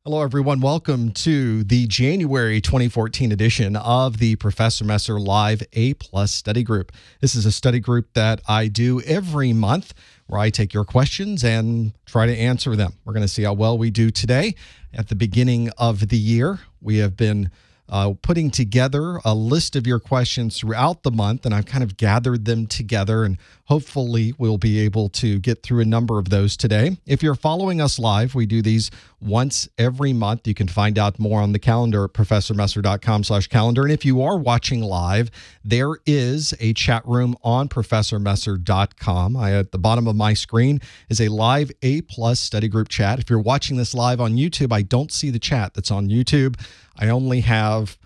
Hello, everyone. Welcome to the January 2014 edition of the Professor Messer Live A+ Study Group. This is a study group that I do every month where I take your questions and try to answer them. We're going to see how well we do today. At the beginning of the year, we have been putting together a list of your questions throughout the month, and I've kind of gathered them together, and hopefully we'll be able to get through a number of those today. If you're following us live, we do these once every month. You can find out more on the calendar at professormesser.com/calendar. And if you are watching live, there is a chat room on professormesser.com. At the bottom of my screen is a live A+ study group chat. If you're watching this live on YouTube, I don't see the chat that's on YouTube. I only have,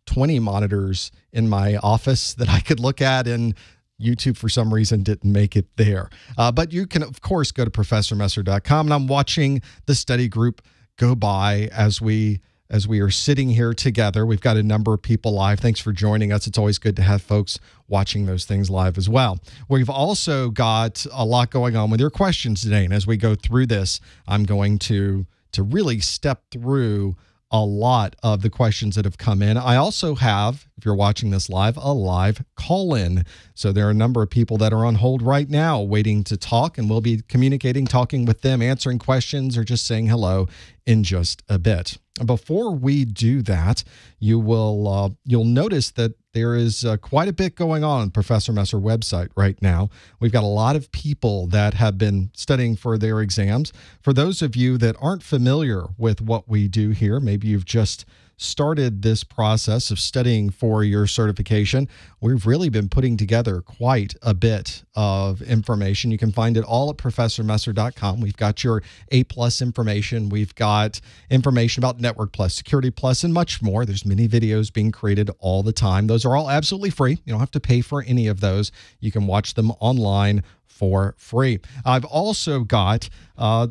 20 monitors in my office that I could look at, and YouTube, for some reason, didn't make it there. But you can, of course, go to professormesser.com, and I'm watching the study group go by as we are sitting here together. We've got a number of people live. Thanks for joining us. It's always good to have folks watching those things live as well. We've also got a lot going on with your questions today, and as we go through this, I'm going to really step through a lot of the questions that have come in. I also have, if you're watching this live, a live call-in. So there are a number of people that are on hold right now waiting to talk, and we'll be communicating, talking with them, answering questions, or just saying hello in just a bit. Before we do that, you'll notice that there is quite a bit going on Professor Messer website right now. We've got a lot of people that have been studying for their exams. For those of you that aren't familiar with what we do here, maybe you've just started this process of studying for your certification, we've really been putting together quite a bit of information. You can find it all at professormesser.com. We've got your A+ information. We've got information about Network Plus, Security Plus, and much more. There's many videos being created all the time. Those are all absolutely free. You don't have to pay for any of those. You can watch them online for free. I've also got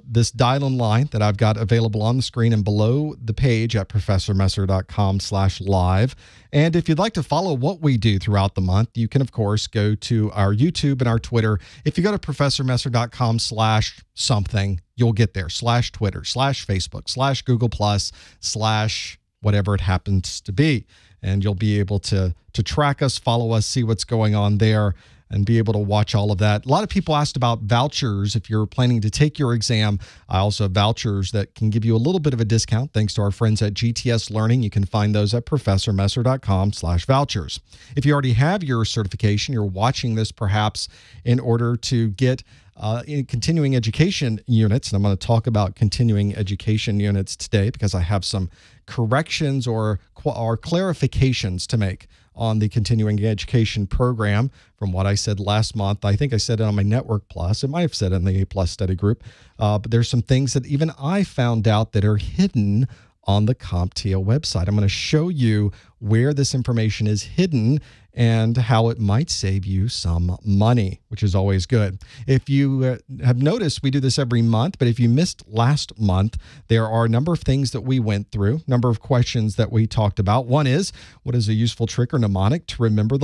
this dial-in line that I've got available on the screen and below the page at professormesser.com/live. And if you'd like to follow what we do throughout the month, you can, of course, go to our YouTube and our Twitter. If you go to professormesser.com/something, you'll get there, /Twitter, /Facebook, /Google+, /whatever it happens to be. And you'll be able to track us, follow us, see what's going on there, and be able to watch all of that. A lot of people asked about vouchers. If you're planning to take your exam, I also have vouchers that can give you a little bit of a discount thanks to our friends at GTS Learning. You can find those at professormesser.com/vouchers. If you already have your certification, you're watching this perhaps in order to get in continuing education units, and I'm going to talk about continuing education units today because I have some corrections or clarifications to make on the continuing education program from what I said last month. I think I said it on my Network Plus. I might have said it in the A+ study group, but there's some things that even I found out that are hidden on the CompTIA website. I'm going to show you where this information is hidden and how it might save you some money, which is always good. If you have noticed, we do this every month, but if you missed last month, there are a number of things that we went through, number of questions that we talked about. One is, what is a useful trick or mnemonic to remember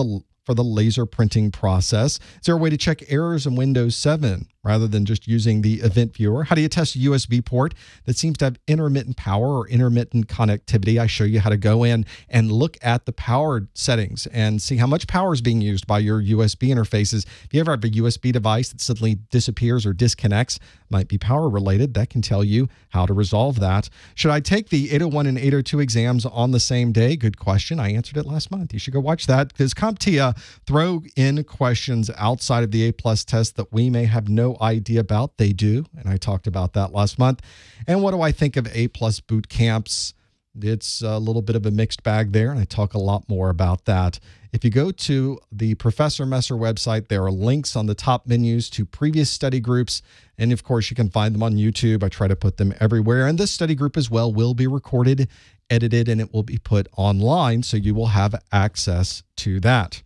for the laser printing process? Is there a way to check errors in Windows 7 rather than just using the event viewer? How do you test a USB port that seems to have intermittent power or intermittent connectivity? I show you how to go in and look at the power settings and see how much power is being used by your USB interfaces. If you ever have a USB device that suddenly disappears or disconnects, might be power related. That can tell you how to resolve that. Should I take the 801 and 802 exams on the same day? Good question. I answered it last month. You should go watch that because CompTIA throw in questions outside of the A+ test that we may have no idea about. They do, and I talked about that last month. And what do I think of A+ boot camps? It's a little bit of a mixed bag there, and I talk a lot more about that. If you go to the Professor Messer website, there are links on the top menus to previous study groups, and of course, you can find them on YouTube. I try to put them everywhere, and this study group as well will be recorded, edited, and it will be put online, so you will have access to that.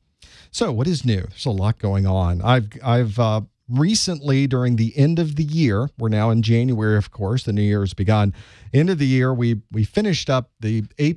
So what is new? There's a lot going on. I've recently, during the end of the year, we're now in January, of course, the new year has begun. End of the year, we finished up the A+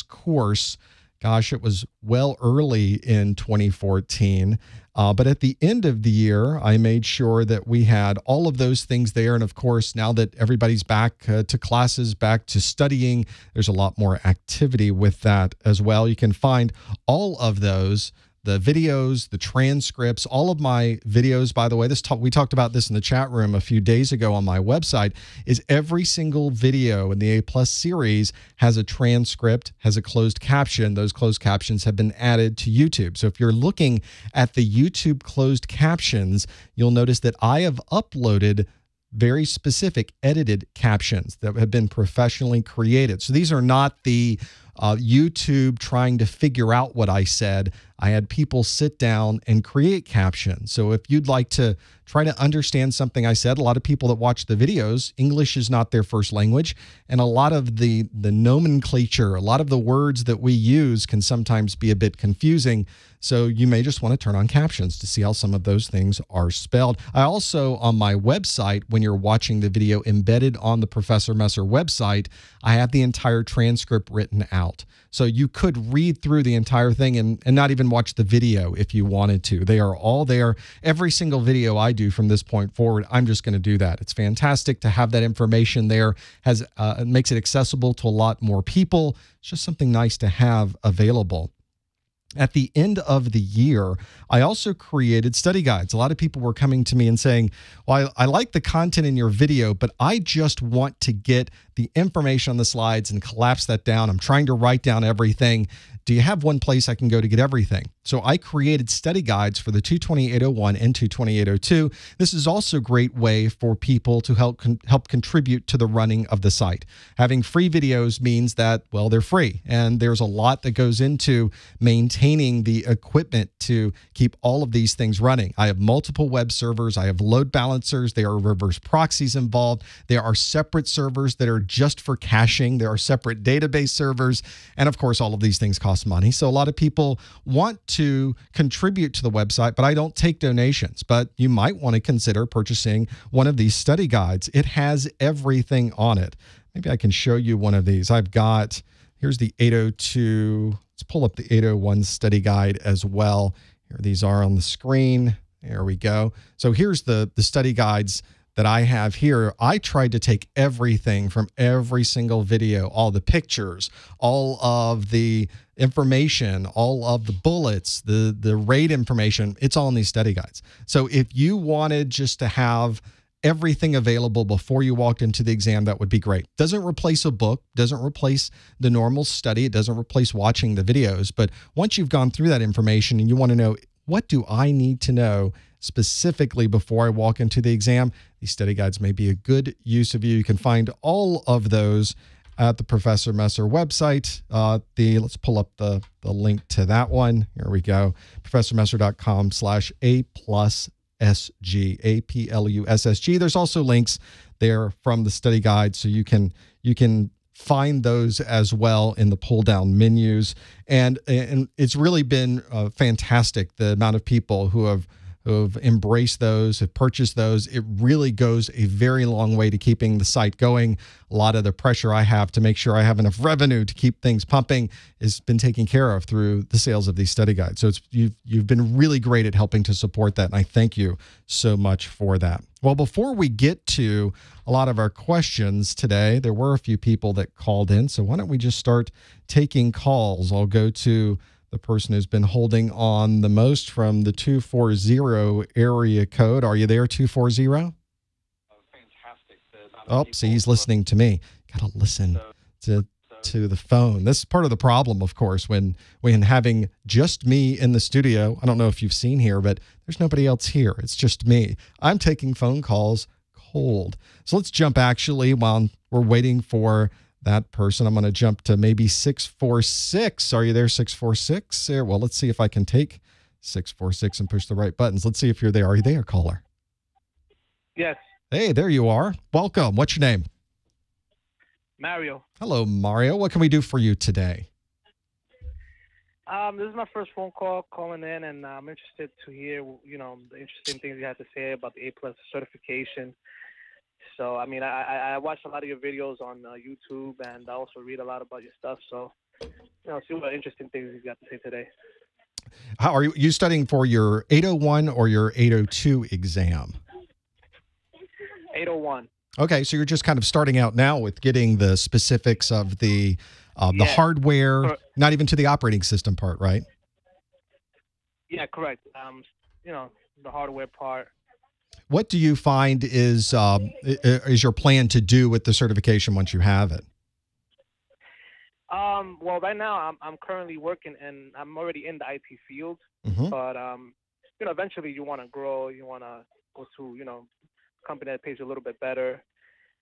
course Gosh, it was well early in 2014. But at the end of the year, I made sure that we had all of those things there. And of course, now that everybody's back to classes, back to studying, there's a lot more activity with that as well. You can find all of those, the videos, the transcripts, all of my videos, by the way, we talked about this in the chat room a few days ago on my website, is every single video in the A Plus series has a transcript, has a closed caption. Those closed captions have been added to YouTube. So if you're looking at the YouTube closed captions, you'll notice that I have uploaded very specific edited captions that have been professionally created. So these are not the YouTube trying to figure out what I said. I had people sit down and create captions. So if you'd like to try to understand something I said, a lot of people that watch the videos, English is not their first language. And a lot of the nomenclature, a lot of the words that we use can sometimes be a bit confusing. So you may just want to turn on captions to see how some of those things are spelled. I also, on my website, when you're watching the video embedded on the Professor Messer website, I have the entire transcript written out. So you could read through the entire thing and not even watch the video if you wanted to. They are all there. Every single video I do from this point forward, I'm just going to do that. It's fantastic to have that information there. It makes it accessible to a lot more people. It's just something nice to have available. At the end of the year, I also created study guides. A lot of people were coming to me and saying, well, I like the content in your video, but I just want to get the information on the slides and collapse that down. I'm trying to write down everything. Do you have one place I can go to get everything? So I created study guides for the 22801 and 22802. This is also a great way for people to help contribute to the running of the site. Having free videos means that, well, they're free. And there's a lot that goes into maintaining the equipment to keep all of these things running. I have multiple web servers. I have load balancers. There are reverse proxies involved. There are separate servers that are just for caching. There are separate database servers. And of course, all of these things cost money. So a lot of people want to contribute to the website, but I don't take donations. But you might want to consider purchasing one of these study guides. It has everything on it. Maybe I can show you one of these. Here's the 802. Let's pull up the 801 study guide as well. Here these are on the screen. There we go. So here's the study guides that I have here. I tried to take everything from every single video, all the pictures, all of the information, all of the bullets, the rate information. It's all in these study guides. So if you wanted just to have everything available before you walked into the exam, that would be great. Doesn't replace a book, doesn't replace the normal study, it doesn't replace watching the videos. But once you've gone through that information and you want to know, what do I need to know specifically before I walk into the exam, these study guides may be a good use of you. You can find all of those at the Professor Messer website. Let's pull up the link to that one. Here we go. ProfessorMesser.com/A+SG, APLUSSG. There's also links there from the study guide, so you can find those as well in the pull down menus. And it's really been fantastic, the amount of people who have embraced those, have purchased those. It really goes a very long way to keeping the site going. A lot of the pressure I have to make sure I have enough revenue to keep things pumping has been taken care of through the sales of these study guides. So you've been really great at helping to support that, and I thank you so much for that. Well, before we get to a lot of our questions today, there were a few people that called in, so why don't we just start taking calls? I'll go to the person who's been holding on the most from the 240 area code. Are you there, 240? Fantastic. Oh, see, he's listening to me. Got to listen to the phone. This is part of the problem, of course, when having just me in the studio. I don't know if you've seen here, but there's nobody else here. It's just me. I'm taking phone calls cold. So let's jump actually while we're waiting for that person. I'm going to jump to maybe 646. Are you there, 646? Well, let's see if I can take 646 and push the right buttons. Let's see if you're there. Are you there, caller? Yes. Hey, there you are. Welcome. What's your name? Mario. Hello, Mario. What can we do for you today? This is my first phone call calling in, and I'm interested to hear, the interesting things you have to say about the A+ certification. So I mean, I watch a lot of your videos on YouTube, and I also read a lot about your stuff. So see what interesting things you've got to say today. How are you studying for your 801 or your 802 exam? 801. Okay, so you're just kind of starting out now with getting the specifics of the hardware, not even to the operating system part, right? Yeah, correct. The hardware part. What do you find is your plan to do with the certification once you have it? Well, right now I'm currently working, and I'm already in the IT field. Mm-hmm. But eventually you want to grow. You want to go to a company that pays you a little bit better,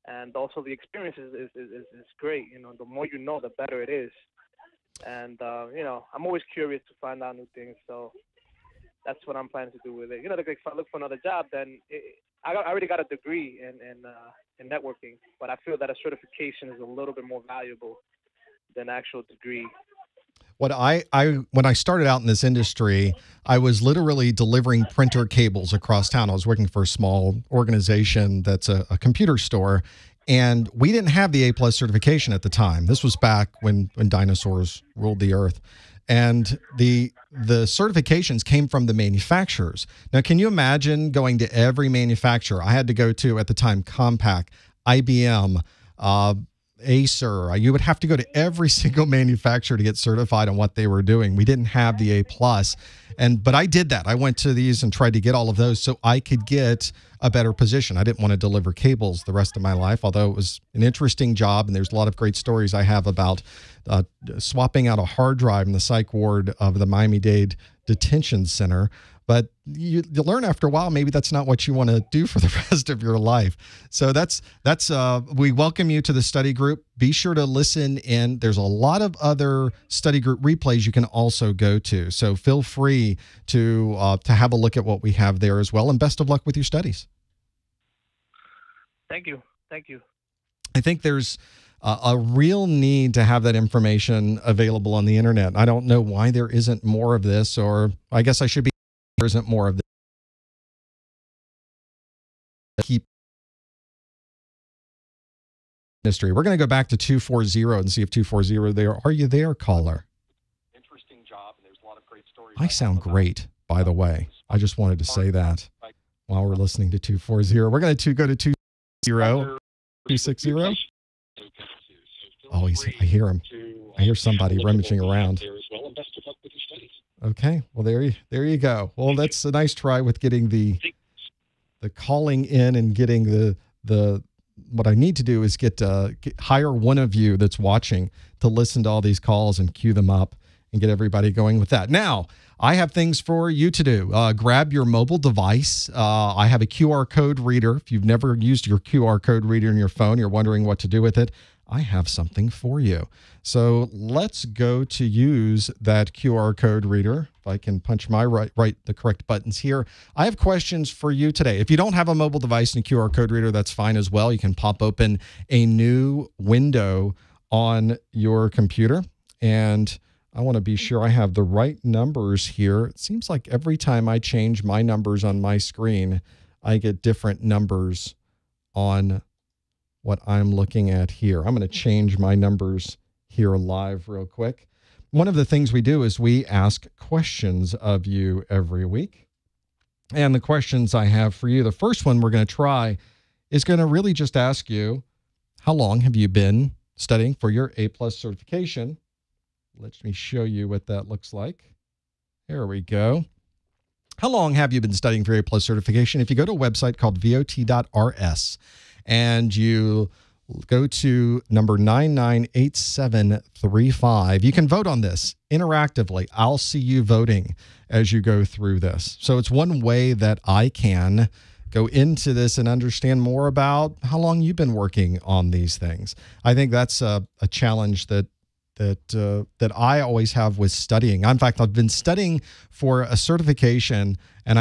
and also the experience is great. The more you know, the better it is. And I'm always curious to find out new things. So that's what I'm planning to do with it. Like if I look for another job, then I already got a degree in networking, but I feel that a certification is a little bit more valuable than actual degree. When I started out in this industry, I was literally delivering printer cables across town. I was working for a small organization that's a computer store, and we didn't have the A+ certification at the time. This was back when dinosaurs ruled the earth. And the certifications came from the manufacturers. Now, can you imagine going to every manufacturer? I had to go to, at the time, Compaq, IBM, Acer. You would have to go to every single manufacturer to get certified on what they were doing. We didn't have the A+. But I did that. I went to these and tried to get all of those so I could get a better position. I didn't want to deliver cables the rest of my life, although it was an interesting job, and there's a lot of great stories I have about swapping out a hard drive in the psych ward of the Miami-Dade Detention Center. But you learn after a while, maybe that's not what you want to do for the rest of your life. So we welcome you to the study group. Be sure to listen in. There's a lot of other study group replays you can also go to. So feel free to have a look at what we have there as well. And best of luck with your studies. Thank you. Thank you. I think there's a real need to have that information available on the internet. I don't know why there isn't more of this, or I guess I should be. There isn't more of the keep mystery. We're going to go back to 240 and see if 240 there. Are you there, caller? Interesting job, and there's a lot of great stories. I sound great, by the way. I just wanted to say that while we're listening to 240. We're going to go to 260. Oh, I hear him. I hear somebody rummaging around. Okay, well there you go. Well, that's a nice try with getting the calling in and getting the what I need to do is hire one of you that's watching to listen to all these calls and queue them up and get everybody going with that. Now, I have things for you to do. Grab your mobile device. I have a QR code reader. If you've never used your QR code reader in your phone, you're wondering what to do with it, I have something for you. So let's go to use that QR code reader. If I can punch my the correct buttons here. I have questions for you today. If you don't have a mobile device and a QR code reader, that's fine as well. You can pop open a new window on your computer. And I want to be sure I have the right numbers here. It seems like every time I change my numbers on my screen, I get different numbers on what I'm looking at here. I'm going to change my numbers here live real quick. One of the things we do is we ask questions of you every week. And the questions I have for you, the first one we're going to try is going to really just ask you, how long have you been studying for your A+ certification? Let me show you what that looks like. There we go. How long have you been studying for A+ certification? If you go to a website called vot.rs, and you go to number 998735. You can vote on this interactively. I'll see you voting as you go through this. So it's one way that I can go into this and understand more about how long you've been working on these things. I think that's a challenge that I always have with studying. In fact, I've been studying for a certification, and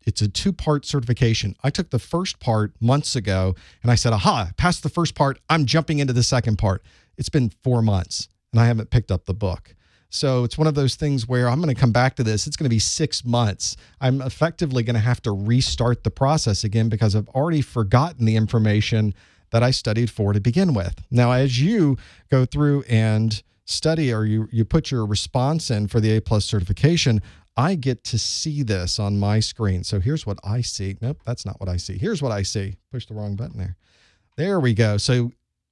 it's a two-part certification. I took the first part months ago, and I said, aha, I passed the first part. I'm jumping into the second part. It's been 4 months, and I haven't picked up the book. So it's one of those things where I'm going to come back to this. It's going to be 6 months. I'm effectively going to have to restart the process again because I've already forgotten the information that I studied for to begin with. Now, as you go through and study, or you put your response in for the A+ certification, I get to see this on my screen. So here's what I see. Nope, that's not what I see. Here's what I see. Push the wrong button there. There we go. So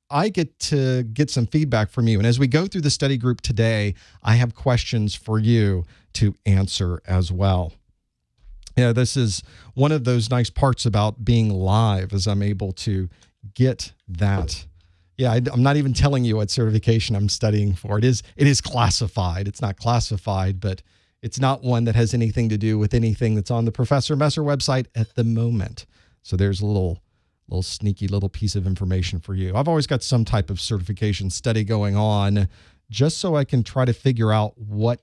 I get to get some feedback from you. And as we go through the study group today, I have questions for you to answer as well. Yeah, this is one of those nice parts about being live, is I'm able to get that. Yeah, I'm not even telling you what certification I'm studying for. It is classified. It's not classified, but it's not one that has anything to do with anything that's on the Professor Messer website at the moment. So there's a little sneaky little piece of information for you. I've always got some type of certification study going on just so I can try to figure out what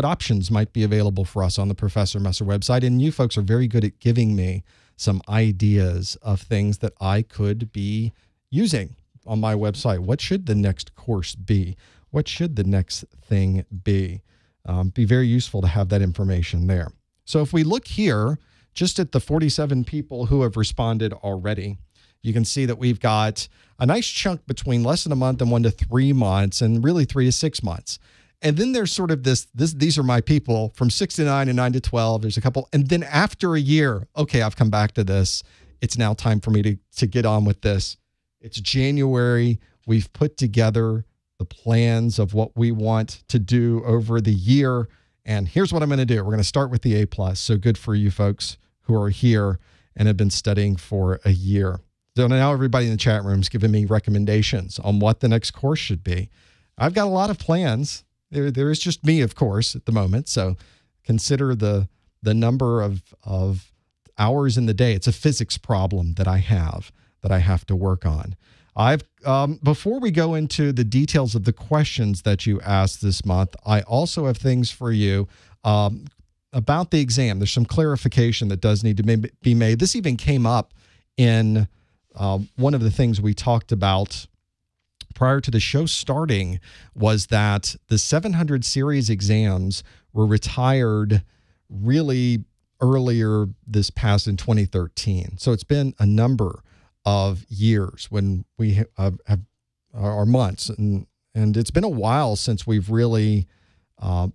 options might be available for us on the Professor Messer website. And you folks are very good at giving me some ideas of things that I could be using on my website. What should the next course be? What should the next thing be? Be very useful to have that information there. So if we look here, just at the 47 people who have responded already, you can see that we've got a nice chunk between less than a month and 1 to 3 months, and really 3 to 6 months. And then there's sort of these are my people from 6 to 9 and 9 to 12. There's a couple. And then after a year, okay, I've come back to this. It's now time for me to get on with this. It's January. We've put together the plans of what we want to do over the year. And here's what I'm going to do. We're going to start with the A+. So good for you folks who are here and have been studying for a year. So now everybody in the chat room is giving me recommendations on what the next course should be. I've got a lot of plans. There is just me, of course, at the moment. So consider the number of hours in the day. It's a physics problem that I have to work on. Before we go into the details of the questions that you asked this month, I also have things for you about the exam. There's some clarification that does need to be made. This even came up in one of the things we talked about prior to the show starting, was that the 700 series exams were retired really earlier this past in 2013. So it's been a number of years when we have our months, and it's been a while since we've really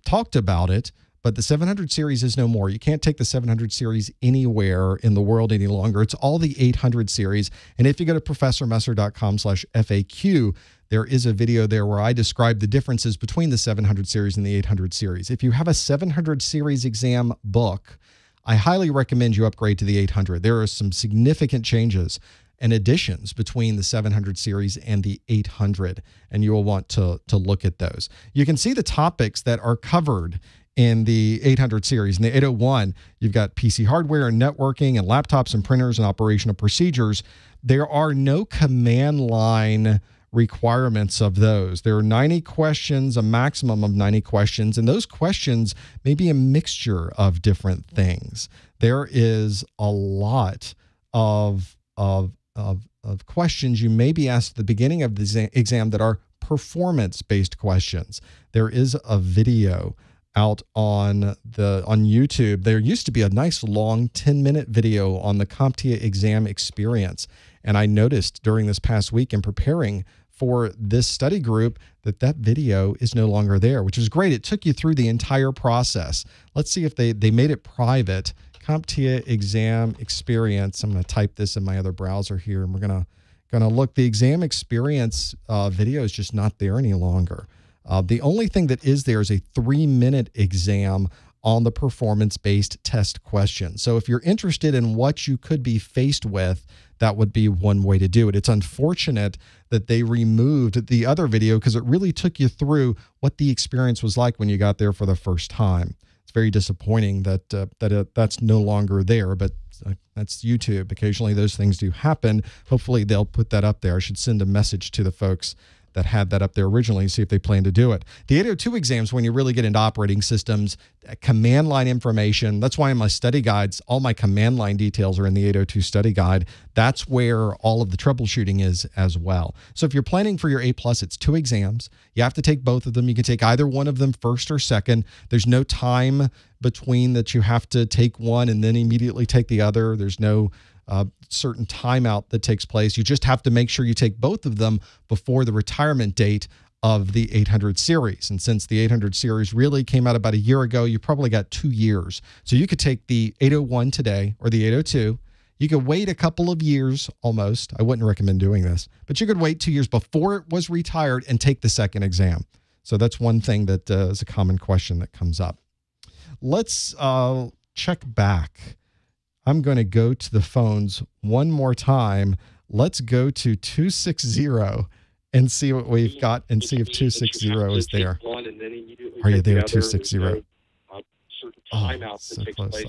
talked about it. But the 700 series is no more. You can't take the 700 series anywhere in the world any longer. It's all the 800 series. And if you go to professormesser.com/FAQ, there is a video there where I describe the differences between the 700 series and the 800 series. If you have a 700 series exam book, I highly recommend you upgrade to the 800. There are some significant changes and additions between the 700 series and the 800, and you will want to look at those. You can see the topics that are covered in the 800 series. In the 801, you've got PC hardware and networking and laptops and printers and operational procedures. There are no command line requirements of those. There are 90 questions, a maximum of 90 questions, and those questions may be a mixture of different things. There is a lot of questions you may be asked at the beginning of the exam that are performance-based questions. There is a video out on YouTube. There used to be a nice long 10-minute video on the CompTIA exam experience. And I noticed during this past week in preparing for this study group that video is no longer there, which is great. It took you through the entire process. Let's see if they made it private. CompTIA exam experience. I'm going to type this in my other browser here, and we're going to look. The exam experience video is just not there any longer. The only thing that is there is a 3-minute exam on the performance-based test question. So if you're interested in what you could be faced with, that would be one way to do it. It's unfortunate that they removed the other video because it really took you through what the experience was like when you got there for the first time. It's very disappointing that that's no longer there, but that's YouTube. Occasionally those things do happen. Hopefully they'll put that up there. I should send a message to the folks that had that up there originally and see if they plan to do it. The 802 exams, when you really get into operating systems, command line information, that's why in my study guides, all my command line details are in the 802 study guide. That's where all of the troubleshooting is as well. So if you're planning for your A+, it's 2 exams. You have to take both of them. You can take either one of them first or second. There's no time between that you have to take one and then immediately take the other. There's no certain timeout that takes place. You just have to make sure you take both of them before the retirement date of the 800 series. And since the 800 series really came out about a year ago, you probably got 2 years. So you could take the 801 today or the 802. You could wait a couple of years almost. I wouldn't recommend doing this, but you could wait 2 years before it was retired and take the second exam. So that's one thing that is a common question that comes up. Let's check back. I'm going to go to the phones one more time. Let's go to 260 and see what we've got and see if 260 is there. Are you there, 260? Oh, so close.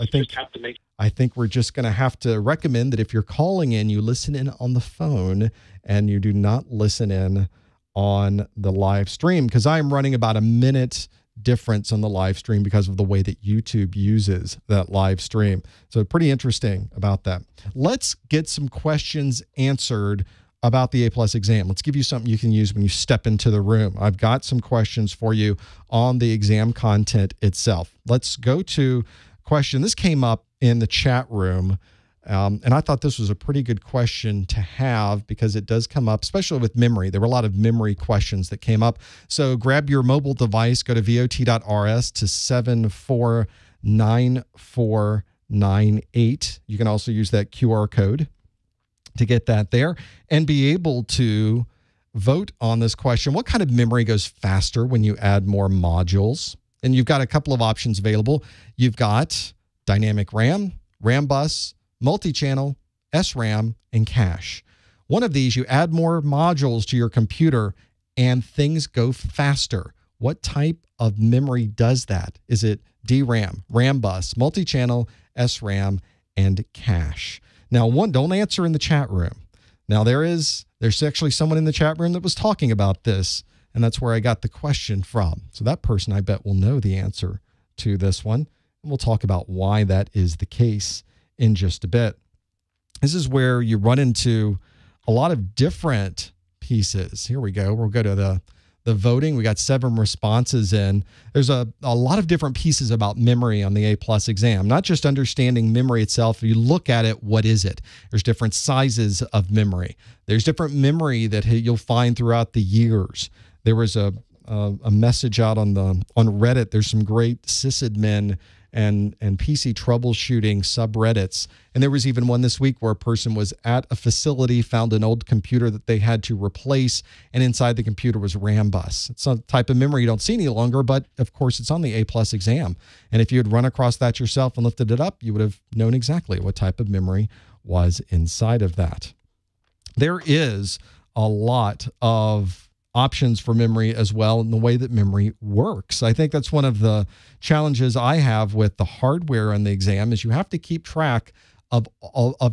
I think we're just going to have to recommend that if you're calling in, you listen in on the phone and you do not listen in on the live stream, because I'm running about a minute difference on the live stream because of the way that YouTube uses that live stream. So pretty interesting about that. Let's get some questions answered about the A+ exam. Let's give you something you can use when you step into the room. I've got some questions for you on the exam content itself. Let's go to question. This came up in the chat room. And I thought this was a pretty good question to have because it does come up, especially with memory. There were a lot of memory questions that came up. So grab your mobile device, go to vot.rs to 749498. You can also use that QR code to get that there and be able to vote on this question. What kind of memory goes faster when you add more modules? And you've got a couple of options available. You've got dynamic RAM, RAM bus, multi-channel, SRAM, and cache. One of these, you add more modules to your computer and things go faster. What type of memory does that? Is it DRAM, RAM bus, multi-channel, SRAM, and cache? Now, don't answer in the chat room. Now, there's actually someone in the chat room that was talking about this, and that's where I got the question from. So that person, I bet, will know the answer to this one. And we'll talk about why that is the case in just a bit. This is where you run into a lot of different pieces. Here we go. We'll go to the voting. We got 7 responses in. There's a lot of different pieces about memory on the A+ exam, not just understanding memory itself. If you look at it, what is it? There's different sizes of memory. There's different memory that you'll find throughout the years. There was a message out on Reddit. There's some great sysadmin and PC troubleshooting subreddits. And there was even one this week where a person was at a facility, found an old computer that they had to replace, and inside the computer was RAM bus. It's a type of memory you don't see any longer, but of course it's on the A+ exam. And if you had run across that yourself and lifted it up, you would have known exactly what type of memory was inside of that. There is a lot of options for memory as well in the way that memory works. I think that's one of the challenges I have with the hardware on the exam is you have to keep track of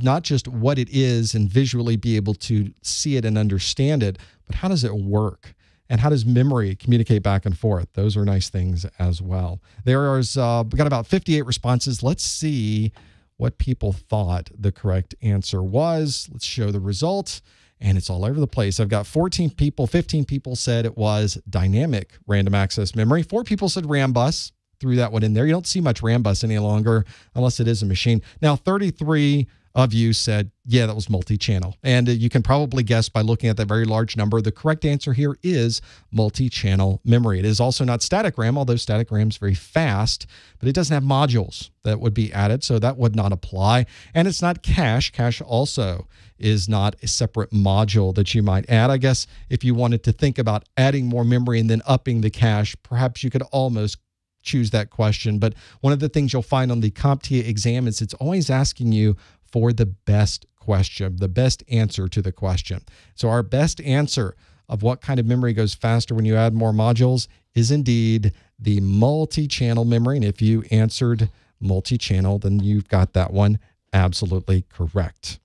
not just what it is and visually be able to see it and understand it, but how does it work? And how does memory communicate back and forth? Those are nice things as well. We got about 58 responses. Let's see what people thought the correct answer was. Let's show the result. And it's all over the place. I've got 14 people, 15 people said it was dynamic random access memory. 4 people said RAM bus, threw that one in there. You don't see much RAM bus any longer unless it is a machine. Now, 33 of you said, yeah, that was multi-channel. And you can probably guess by looking at that very large number, the correct answer here is multi-channel memory. It is also not static RAM, although static RAM is very fast, but it doesn't have modules that would be added, so that would not apply. And it's not cache. Cache also is not a separate module that you might add. I guess if you wanted to think about adding more memory and then upping the cache, perhaps you could almost choose that question. But one of the things you'll find on the CompTIA exam is it's always asking you for the best question, the best answer to the question. So our best answer of what kind of memory goes faster when you add more modules is indeed the multi-channel memory. And if you answered multi-channel, then you've got that one absolutely correct.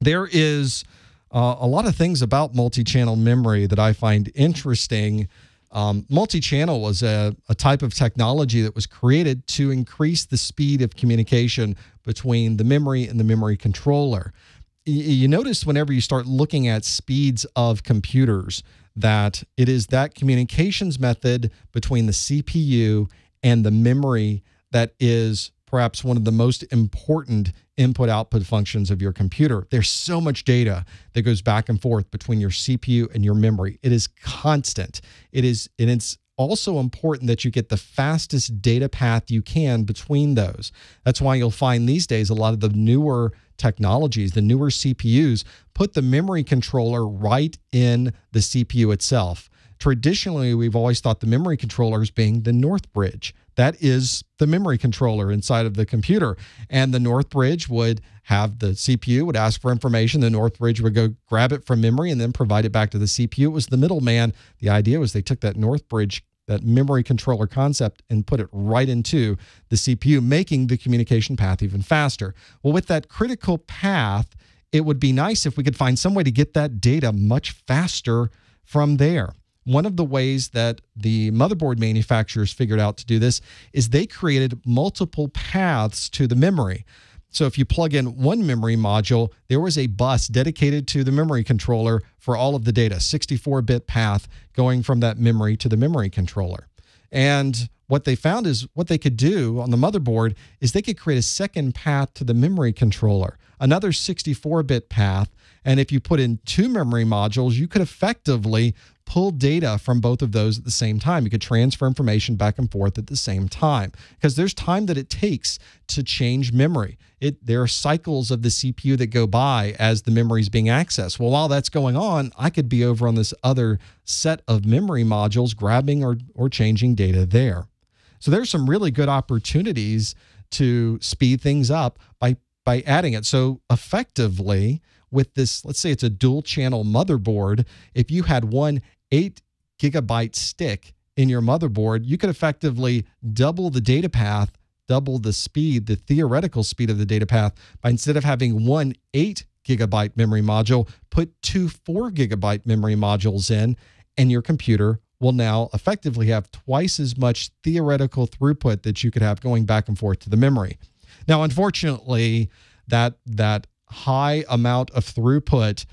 There is a lot of things about multi-channel memory that I find interesting. Multi-channel was a type of technology that was created to increase the speed of communication between the memory and the memory controller. You notice whenever you start looking at speeds of computers that it is that communications method between the CPU and the memory that is perhaps one of the most important input-output functions of your computer. There's so much data that goes back and forth between your CPU and your memory. It is constant. And it's also important that you get the fastest data path you can between those. That's why you'll find these days a lot of the newer technologies, the newer CPUs, put the memory controller right in the CPU itself. Traditionally, we've always thought the memory controller as being the North Bridge. That is the memory controller inside of the computer. And the North Bridge would have the CPU would ask for information. The North Bridge would go grab it from memory and then provide it back to the CPU. It was the middleman. The idea was they took that North Bridge, that memory controller concept, and put it right into the CPU, making the communication path even faster. Well, with that critical path, it would be nice if we could find some way to get that data much faster from there. One of the ways that the motherboard manufacturers figured out to do this is they created multiple paths to the memory. So if you plug in one memory module, there was a bus dedicated to the memory controller for all of the data, 64-bit path going from that memory to the memory controller. And what they found is what they could do on the motherboard is they could create a second path to the memory controller, another 64-bit path. And if you put in two memory modules, you could effectively pull data from both of those at the same time. You could transfer information back and forth at the same time because there's time that it takes to change memory. There are cycles of the CPU that go by as the memory is being accessed. Well, while that's going on, I could be over on this other set of memory modules grabbing or changing data there. So there's some really good opportunities to speed things up by adding it. So effectively, with this, let's say it's a dual channel motherboard, if you had one 8-gigabyte stick in your motherboard, you could effectively double the data path, double the speed, the theoretical speed of the data path, by instead of having one 8-gigabyte memory module, put two 4-gigabyte memory modules in, and your computer will now effectively have twice as much theoretical throughput that you could have going back and forth to the memory. Now, unfortunately, that high amount of throughput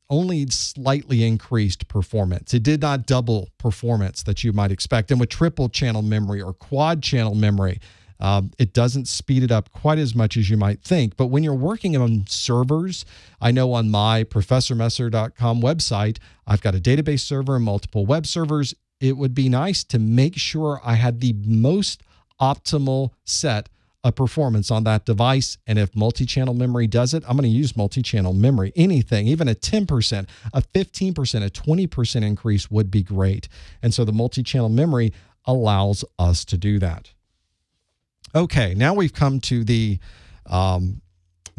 only slightly increased performance. It did not double performance that you might expect. And with triple channel memory or quad channel memory, it doesn't speed it up quite as much as you might think. But when you're working on servers, I know on my ProfessorMesser.com website, I've got a database server and multiple web servers. It would be nice to make sure I had the most optimal set of performance on that device. And if multi-channel memory does it, I'm going to use multi-channel memory. Anything, even a 10%, a 15%, a 20% increase would be great. And so the multi-channel memory allows us to do that. Okay, now we've come to the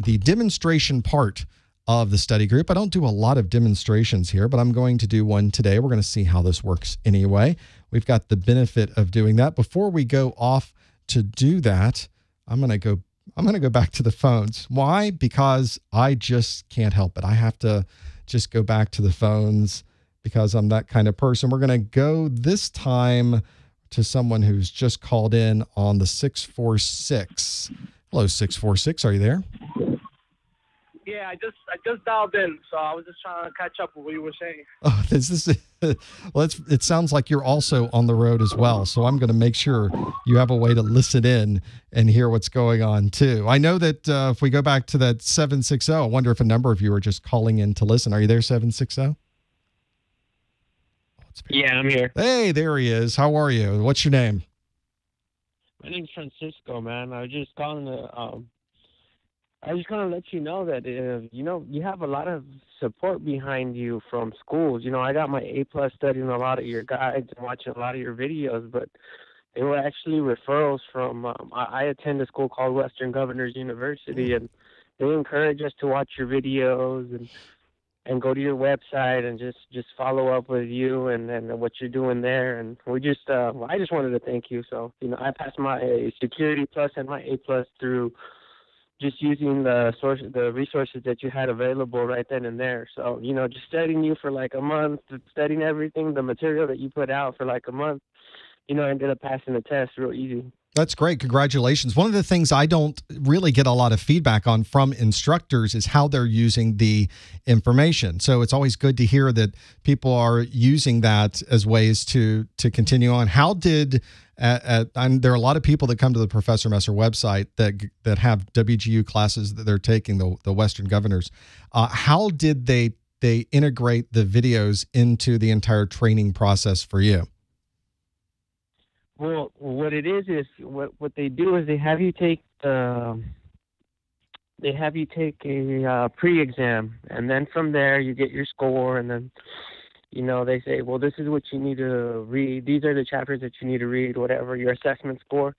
demonstration part of the study group. I don't do a lot of demonstrations here, but I'm going to do one today. We're going to see how this works anyway. We've got the benefit of doing that. Before we go off to do that, I'm going to go back to the phones. Why? Because I just can't help it. I have to just go back to the phones because I'm that kind of person. We're going to go this time to someone who's just called in on the 646. Hello, 646. Are you there? Yeah, I just dialed in, so I was just trying to catch up with what you were saying. Oh, well, it sounds like you're also on the road as well, so I'm going to make sure you have a way to listen in and hear what's going on, too. I know that if we go back to that 760, I wonder if a number of you are just calling in to listen. Are you there, 760? Yeah, I'm here. Hey, there he is. How are you? What's your name? My name's Francisco, man. I was just calling to I was going to let you know that, you have a lot of support behind you from schools. I got my A+ studying a lot of your guides and watching a lot of your videos, but they were actually referrals from, I attend a school called Western Governors University, and they encourage us to watch your videos and go to your website and just follow up with you and what you're doing there. And I just wanted to thank you. So, I passed my Security Plus and my A+ through just using the resources that you had available right then and there. So, just studying you for like a month, studying everything, the material that you put out for like a month, I ended up passing the test real easy. That's great. Congratulations. One of the things I don't really get a lot of feedback on from instructors is how they're using the information. So it's always good to hear that people are using that as ways to continue on. How did and there are a lot of people that come to the Professor Messer website that have WGU classes that they're taking, the Western Governors. How did they integrate the videos into the entire training process for you? Well, what it is what they do is they have you take a pre-exam, and then from there you get your score, and then they say, well, this is what you need to read. These are the chapters that you need to read, whatever your assessment score.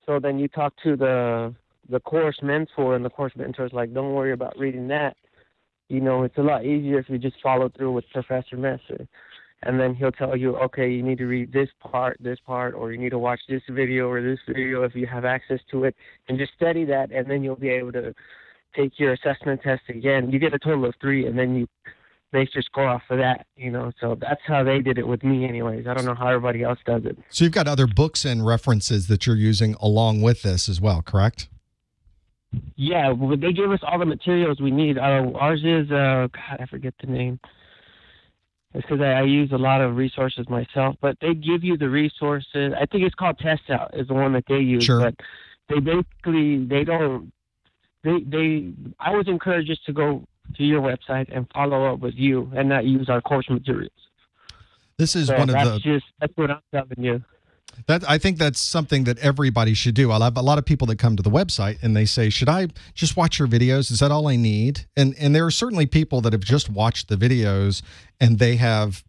So then you talk to the course mentor, and the course mentor is like, don't worry about reading that. It's a lot easier if you just follow through with Professor Messer. And then he'll tell you, okay, you need to read this part, or you need to watch this video or this video if you have access to it, and just study that, and then you'll be able to take your assessment test again. You get a total of 3, and then you base your score off of that, So that's how they did it with me anyways. I don't know how everybody else does it. So you've got other books and references that you're using along with this as well, correct? Yeah, well, they give us all the materials we need. Ours is, God, I forget the name. It's because I use a lot of resources myself, but they give you the resources. I think it's called Test Out is the one that they use. Sure. But they basically, I was encouraged just to go to your website and follow up with you and not use our course materials. This is that's what I'm telling you. I think that's something that everybody should do. I have a lot of people that come to the website and they say, should I just watch your videos? Is that all I need? And there are certainly people that have just watched the videos and they have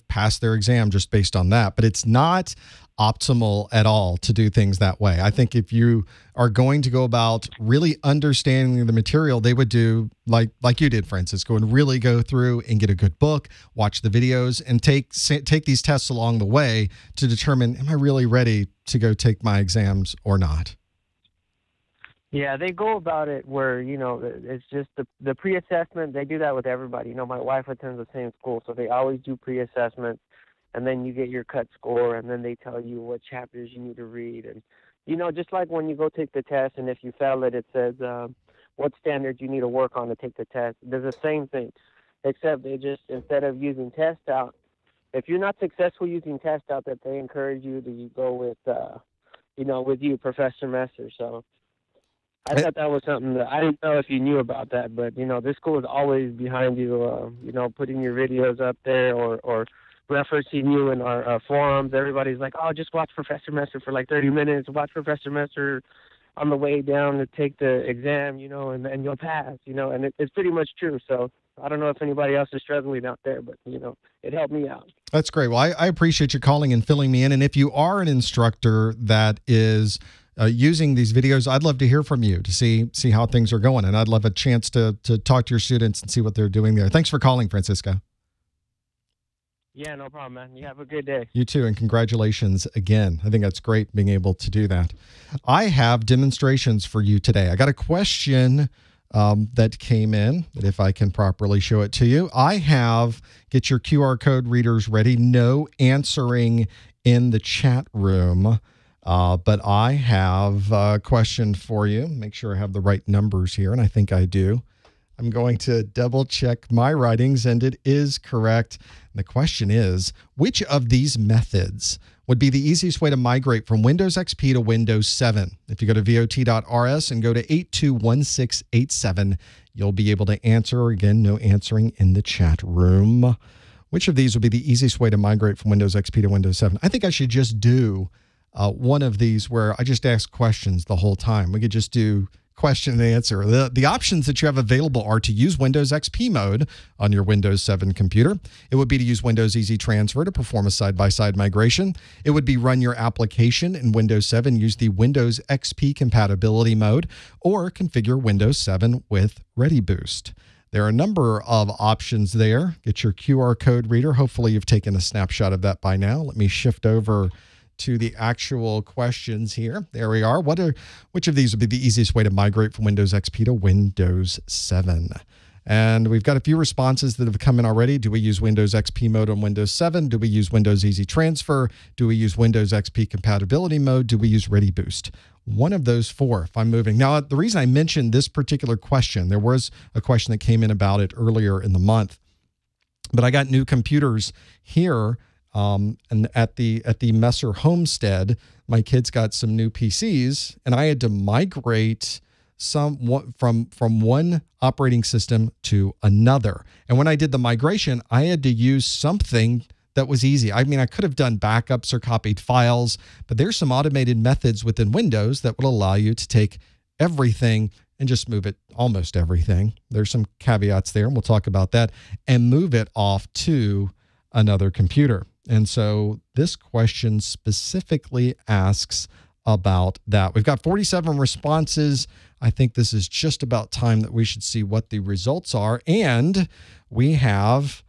passed their exam just based on that. But it's not optimal at all to do things that way. I think if you are going to go about really understanding the material, they would do like you did, Francisco, and really go through and get a good book, watch the videos, and take these tests along the way to determine, am I really ready to go take my exams or not? Yeah, they go about it where, it's just the pre-assessment. They do that with everybody. My wife attends the same school, so they always do pre-assessment. And then you get your cut score, and then they tell you what chapters you need to read. And, just like when you go take the test, and if you fail it, it says what standards you need to work on to take the test. There's the same thing, except they just, instead of using Test Out, if you're not successful using Test Out, that they encourage you to go with, with you, Professor Messer. So I thought that was something that I didn't know if you knew about that, but, this school is always behind you, putting your videos up there or referencing you in our forums. Everybody's like, oh, just watch Professor Messer for like 30 minutes. Watch Professor Messer on the way down to take the exam, and you'll pass, and it's pretty much true. So I don't know if anybody else is struggling out there, but, it helped me out. That's great. Well, I appreciate you calling and filling me in. And if you are an instructor that is using these videos, I'd love to hear from you to see how things are going. And I'd love a chance to talk to your students and see what they're doing there. Thanks for calling, Francisco. Yeah, no problem, man. You have a good day. You too, and congratulations again. I think that's great being able to do that. I have demonstrations for you today. I got a question that came in, that if I can properly show it to you. I have, get your QR code readers ready, no answering in the chat room, but I have a question for you. Make sure I have the right numbers here, and I think I do. I'm going to double check my writings, and it is correct. And the question is, which of these methods would be the easiest way to migrate from Windows XP to Windows 7? If you go to VOT.RS and go to 821687, you'll be able to answer. Again, no answering in the chat room. Which of these would be the easiest way to migrate from Windows XP to Windows 7? I think I should just do one of these where I just ask questions the whole time. We could just do question and answer. The options that you have available are to use Windows XP mode on your Windows 7 computer. It would be to use Windows Easy Transfer to perform a side-by-side migration. It would be run your application in Windows 7, use the Windows XP compatibility mode, or configure Windows 7 with Ready Boost. There are a number of options there. Get your QR code reader. Hopefully you've taken a snapshot of that by now. Let me shift over to the actual questions here. There we are. Which of these would be the easiest way to migrate from Windows XP to Windows 7? And we've got a few responses that have come in already. Do we use Windows XP mode on Windows 7? Do we use Windows Easy Transfer? Do we use Windows XP compatibility mode? Do we use Ready Boost? One of those four, if I'm moving. Now, the reason I mentioned this particular question, there was a question that came in about it earlier in the month, but I got new computers here and at the Messer homestead. My kids got some new PCs, and I had to migrate from one operating system to another. And when I did the migration, I had to use something that was easy. I mean, I could have done backups or copied files, but there's some automated methods within Windows that will allow you to take everything and just move it, almost everything. There's some caveats there, and we'll talk about that, and move it off to another computer. And so this question specifically asks about that. We've got 47 responses. I think this is just about time that we should see what the results are. And we have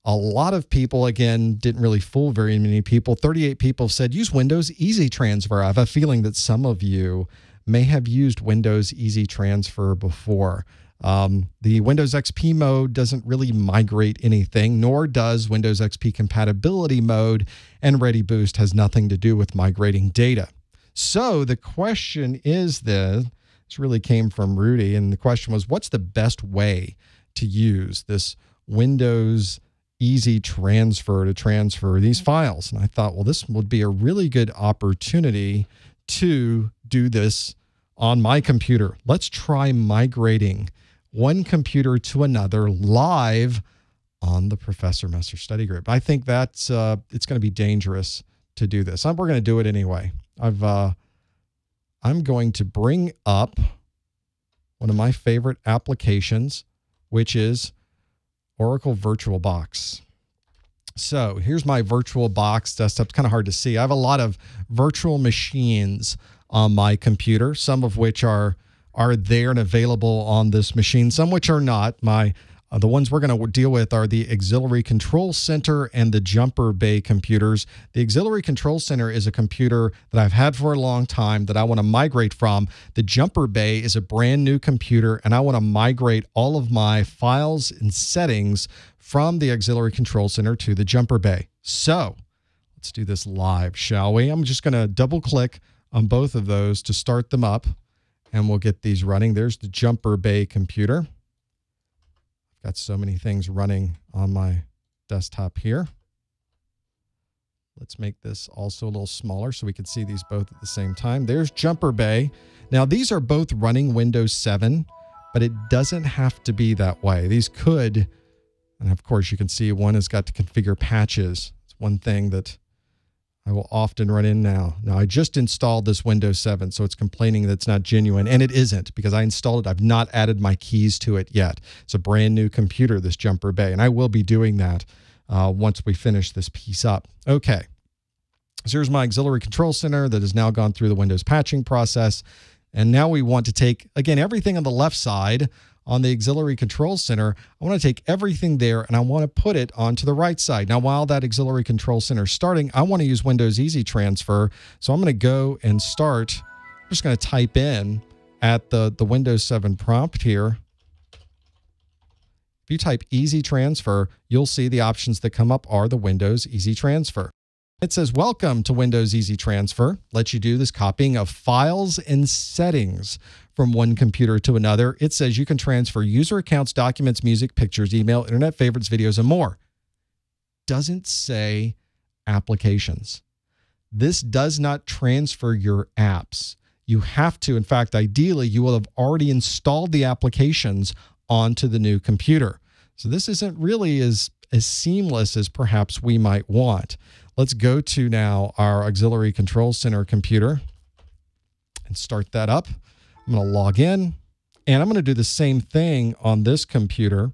a lot of people, again, didn't really fool very many people. 38 people said use Windows Easy Transfer. I have a feeling that some of you may have used Windows Easy Transfer before. The Windows XP mode doesn't really migrate anything, nor does Windows XP compatibility mode, and Ready Boost has nothing to do with migrating data. So the question is this really came from Rudi, and the question was, what's the best way to use this Windows Easy Transfer to transfer these files? And I thought, well, this would be a really good opportunity to do this on my computer. Let's try migrating one computer to another live on the Professor Messer Study Group. I think that's it's going to be dangerous to do this. We're going to do it anyway. I'm going to bring up one of my favorite applications, which is Oracle VirtualBox. So here's my VirtualBox desktop. It's kind of hard to see. I have a lot of virtual machines on my computer, some of which are there and available on this machine, some which are not. The ones we're going to deal with are the Auxiliary Control Center and the Jumper Bay computers. The Auxiliary Control Center is a computer that I've had for a long time that I want to migrate from. The Jumper Bay is a brand new computer, and I want to migrate all of my files and settings from the Auxiliary Control Center to the Jumper Bay. So let's do this live, shall we? I'm just going to double click on both of those to start them up, and we'll get these running. There's the Jumper Bay computer. Got so many things running on my desktop here. Let's make this also a little smaller so we can see these both at the same time. There's Jumper Bay. Now, these are both running Windows 7, but it doesn't have to be that way. These could, and of course, you can see one has got to configure patches. It's one thing that I will often run in now. Now, I just installed this Windows 7, so it's complaining that it's not genuine, and it isn't because I installed it. I've not added my keys to it yet. It's a brand new computer, this Jumper Bay, and I will be doing that once we finish this piece up. Okay, so here's my Auxiliary Control Center that has now gone through the Windows patching process, and now we want to take, again, everything on the left side on the Auxiliary Control Center. I want to take everything there and I want to put it onto the right side. Now, while that Auxiliary Control Center is starting, I want to use Windows Easy Transfer. So I'm going to go and start. I'm just going to type in at the Windows 7 prompt here. If you type Easy Transfer, you'll see the options that come up are the Windows Easy Transfer. It says, welcome to Windows Easy Transfer. Lets you do this copying of files and settings from one computer to another. It says you can transfer user accounts, documents, music, pictures, email, internet favorites, videos, and more. Doesn't say applications. This does not transfer your apps. You have to, in fact, ideally, you will have already installed the applications onto the new computer. So this isn't really as seamless as perhaps we might want. Let's go to now our Auxiliary Control Center computer and start that up. I'm going to log in, and I'm going to do the same thing on this computer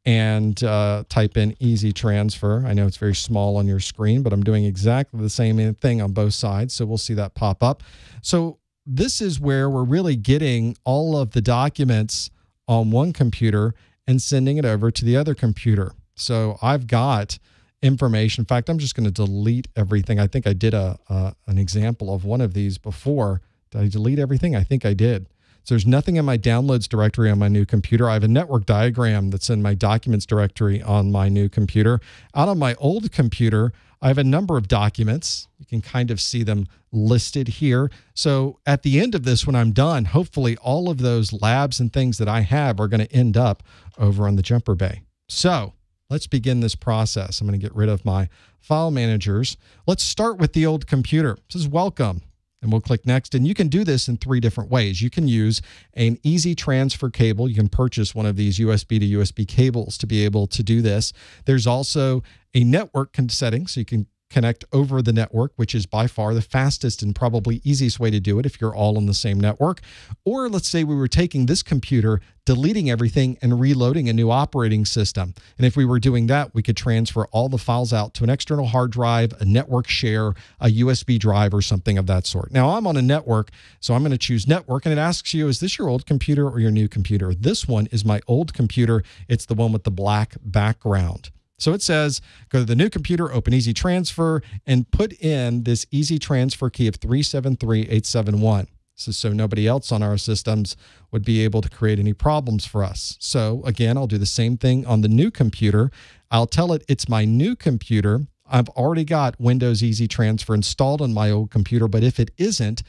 and type in Easy Transfer. I know it's very small on your screen, but I'm doing exactly the same thing on both sides, so we'll see that pop up. So this is where we're really getting all of the documents on one computer and sending it over to the other computer. So I've got information. In fact, I'm just going to delete everything. I think I did an example of one of these before. Did I delete everything? I think I did. So there's nothing in my downloads directory on my new computer. I have a network diagram that's in my documents directory on my new computer. Out on my old computer, I have a number of documents. You can kind of see them listed here. So at the end of this, when I'm done, hopefully all of those labs and things that I have are going to end up over on the Jumper Bay. So let's begin this process. I'm going to get rid of my file managers. Let's start with the old computer. This is welcome. And we'll click next. And you can do this in 3 different ways. You can use an easy transfer cable. You can purchase one of these USB to USB cables to be able to do this. There's also a network setting, so you can connect over the network, which is by far the fastest and probably easiest way to do it if you're all on the same network. Or let's say we were taking this computer, deleting everything and reloading a new operating system. And if we were doing that, we could transfer all the files out to an external hard drive, a network share, a USB drive, or something of that sort. Now I'm on a network, so I'm going to choose network, and it asks you, is this your old computer or your new computer? This one is my old computer. It's the one with the black background. So it says, go to the new computer, open Easy Transfer, and put in this Easy Transfer key of 373871. This is so nobody else on our systems would be able to create any problems for us. So again, I'll do the same thing on the new computer. I'll tell it it's my new computer. I've already got Windows Easy Transfer installed on my old computer, but if it isn't,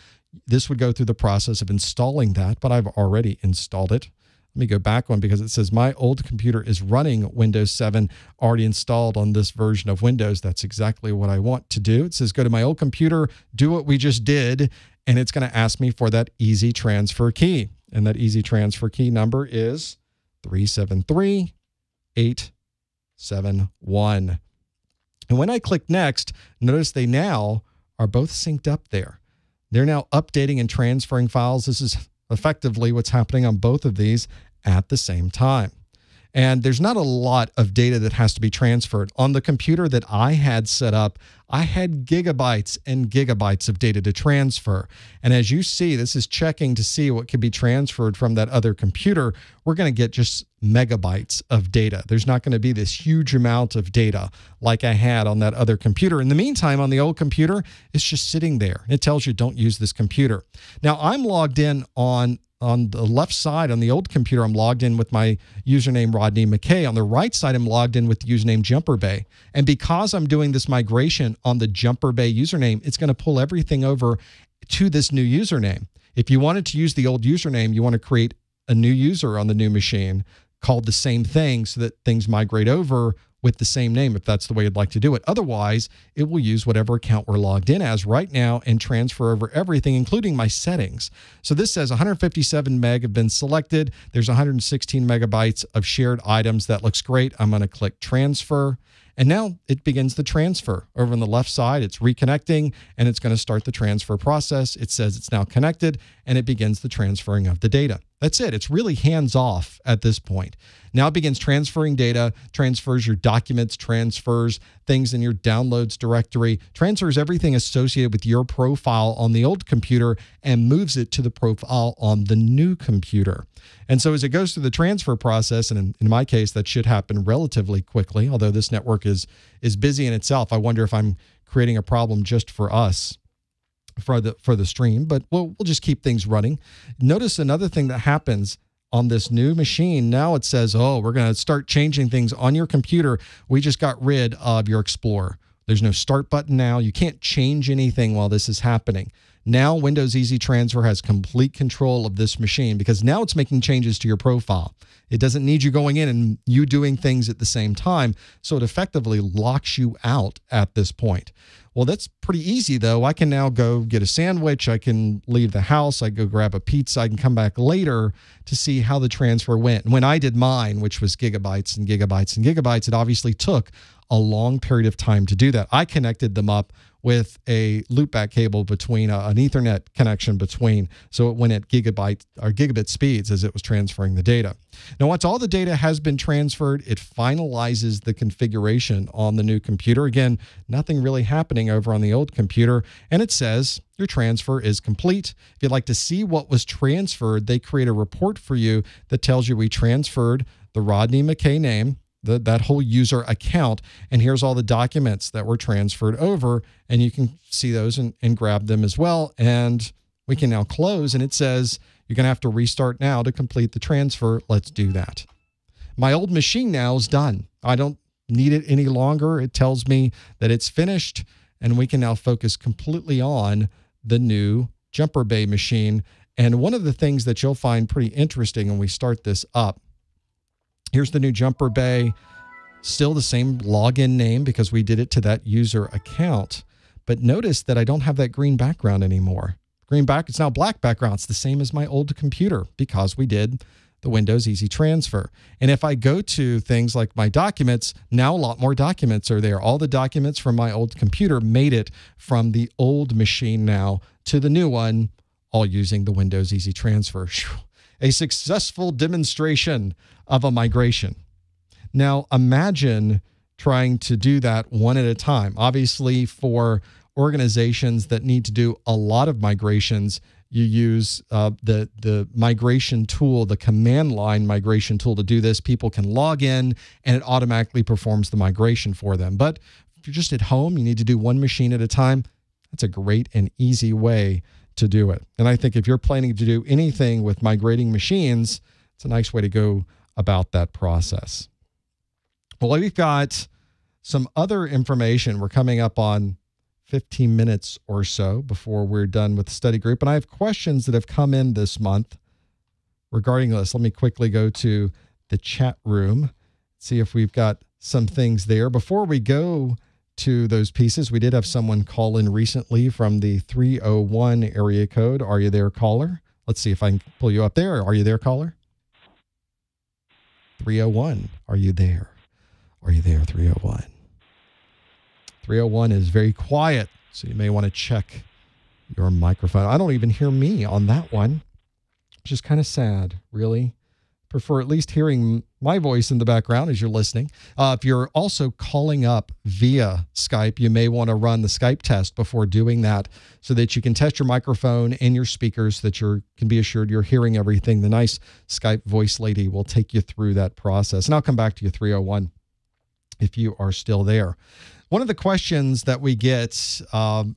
this would go through the process of installing that, but I've already installed it. Let me go back one because it says my old computer is running Windows 7 already installed on this version of Windows. That's exactly what I want to do. It says go to my old computer, do what we just did, and it's going to ask me for that Easy Transfer key. And that Easy Transfer key number is 373871. And when I click next, notice they now are both synced up there. They're now updating and transferring files. This is effectively what's happening on both of these at the same time. And there's not a lot of data that has to be transferred. On the computer that I had set up, I had gigabytes and gigabytes of data to transfer. And as you see, this is checking to see what can be transferred from that other computer. We're going to get just megabytes of data. There's not going to be this huge amount of data like I had on that other computer. In the meantime, on the old computer, it's just sitting there. It tells you don't use this computer. Now, I'm logged in on the left side, on the old computer, I'm logged in with my username, Rodney McKay. On the right side, I'm logged in with the username, Jumper Bay. And because I'm doing this migration on the Jumper Bay username, it's going to pull everything over to this new username. If you wanted to use the old username, you want to create a new user on the new machine called the same thing so that things migrate over with the same name if that's the way you'd like to do it. Otherwise, it will use whatever account we're logged in as right now and transfer over everything, including my settings. So this says 157 meg have been selected. There's 116 megabytes of shared items. That looks great. I'm going to click transfer. And now it begins the transfer. Over on the left side, it's reconnecting, and it's going to start the transfer process. It says it's now connected, and it begins the transferring of the data. That's it. It's really hands-off at this point. Now it begins transferring data, transfers your documents, transfers things in your downloads directory, transfers everything associated with your profile on the old computer, and moves it to the profile on the new computer. And so as it goes through the transfer process, and in my case, that should happen relatively quickly, although this network is busy in itself. I wonder if I'm creating a problem just for us for the stream, but we'll just keep things running. Notice another thing that happens on this new machine. Now it says, oh, we're going to start changing things on your computer. We just got rid of your Explorer. There's no start button now. You can't change anything while this is happening. Now Windows Easy Transfer has complete control of this machine because now it's making changes to your profile. It doesn't need you going in and you doing things at the same time, so it effectively locks you out at this point. Well, that's pretty easy, though. I can now go get a sandwich. I can leave the house. I go grab a pizza. I can come back later to see how the transfer went. And when I did mine, which was gigabytes and gigabytes and gigabytes, it obviously took a long period of time to do that. I connected them up with a loopback cable between an Ethernet connection between, so it went at gigabit speeds as it was transferring the data. Now, once all the data has been transferred, it finalizes the configuration on the new computer. Again, nothing really happening over on the old computer, and it says your transfer is complete. If you'd like to see what was transferred, they create a report for you that tells you we transferred the Rodney McKay name, that whole user account, and here's all the documents that were transferred over, and you can see those and grab them as well. And we can now close, and it says you're going to have to restart now to complete the transfer. Let's do that. My old machine now is done. I don't need it any longer. It tells me that it's finished, and we can now focus completely on the new jumper bay machine. And one of the things that you'll find pretty interesting when we start this up, here's the new jumper bay, still the same login name because we did it to that user account. But notice that I don't have that green background anymore. It's now black background. It's the same as my old computer because we did the Windows Easy Transfer. And if I go to things like my documents, now a lot more documents are there. All the documents from my old computer made it from the old machine now to the new one, all using the Windows Easy Transfer. A successful demonstration of a migration. Now imagine trying to do that one at a time. Obviously, for organizations that need to do a lot of migrations, you use the migration tool, the command line migration tool to do this. People can log in and it automatically performs the migration for them. But if you're just at home, you need to do one machine at a time. That's a great and easy way to do it. And I think if you're planning to do anything with migrating machines, it's a nice way to go about that process. Well, we've got some other information. We're coming up on 15 minutes or so before we're done with the study group. And I have questions that have come in this month regarding this. Let me quickly go to the chat room, see if we've got some things there. Before we go to those pieces, we did have someone call in recently from the 301 area code. Are you there, caller? Let's see if I can pull you up there. Are you there, caller? 301. Are you there? Are you there, 301? 301 is very quiet, so you may want to check your microphone. I don't even hear me on that one, which is kind of sad, really. Prefer at least hearing my voice in the background as you're listening. If you're also calling up via Skype, you may want to run the Skype test before doing that so that you can test your microphone and your speakers so that you can be assured you're hearing everything. The nice Skype voice lady will take you through that process. And I'll come back to you, 301, if you are still there. One of the questions that we get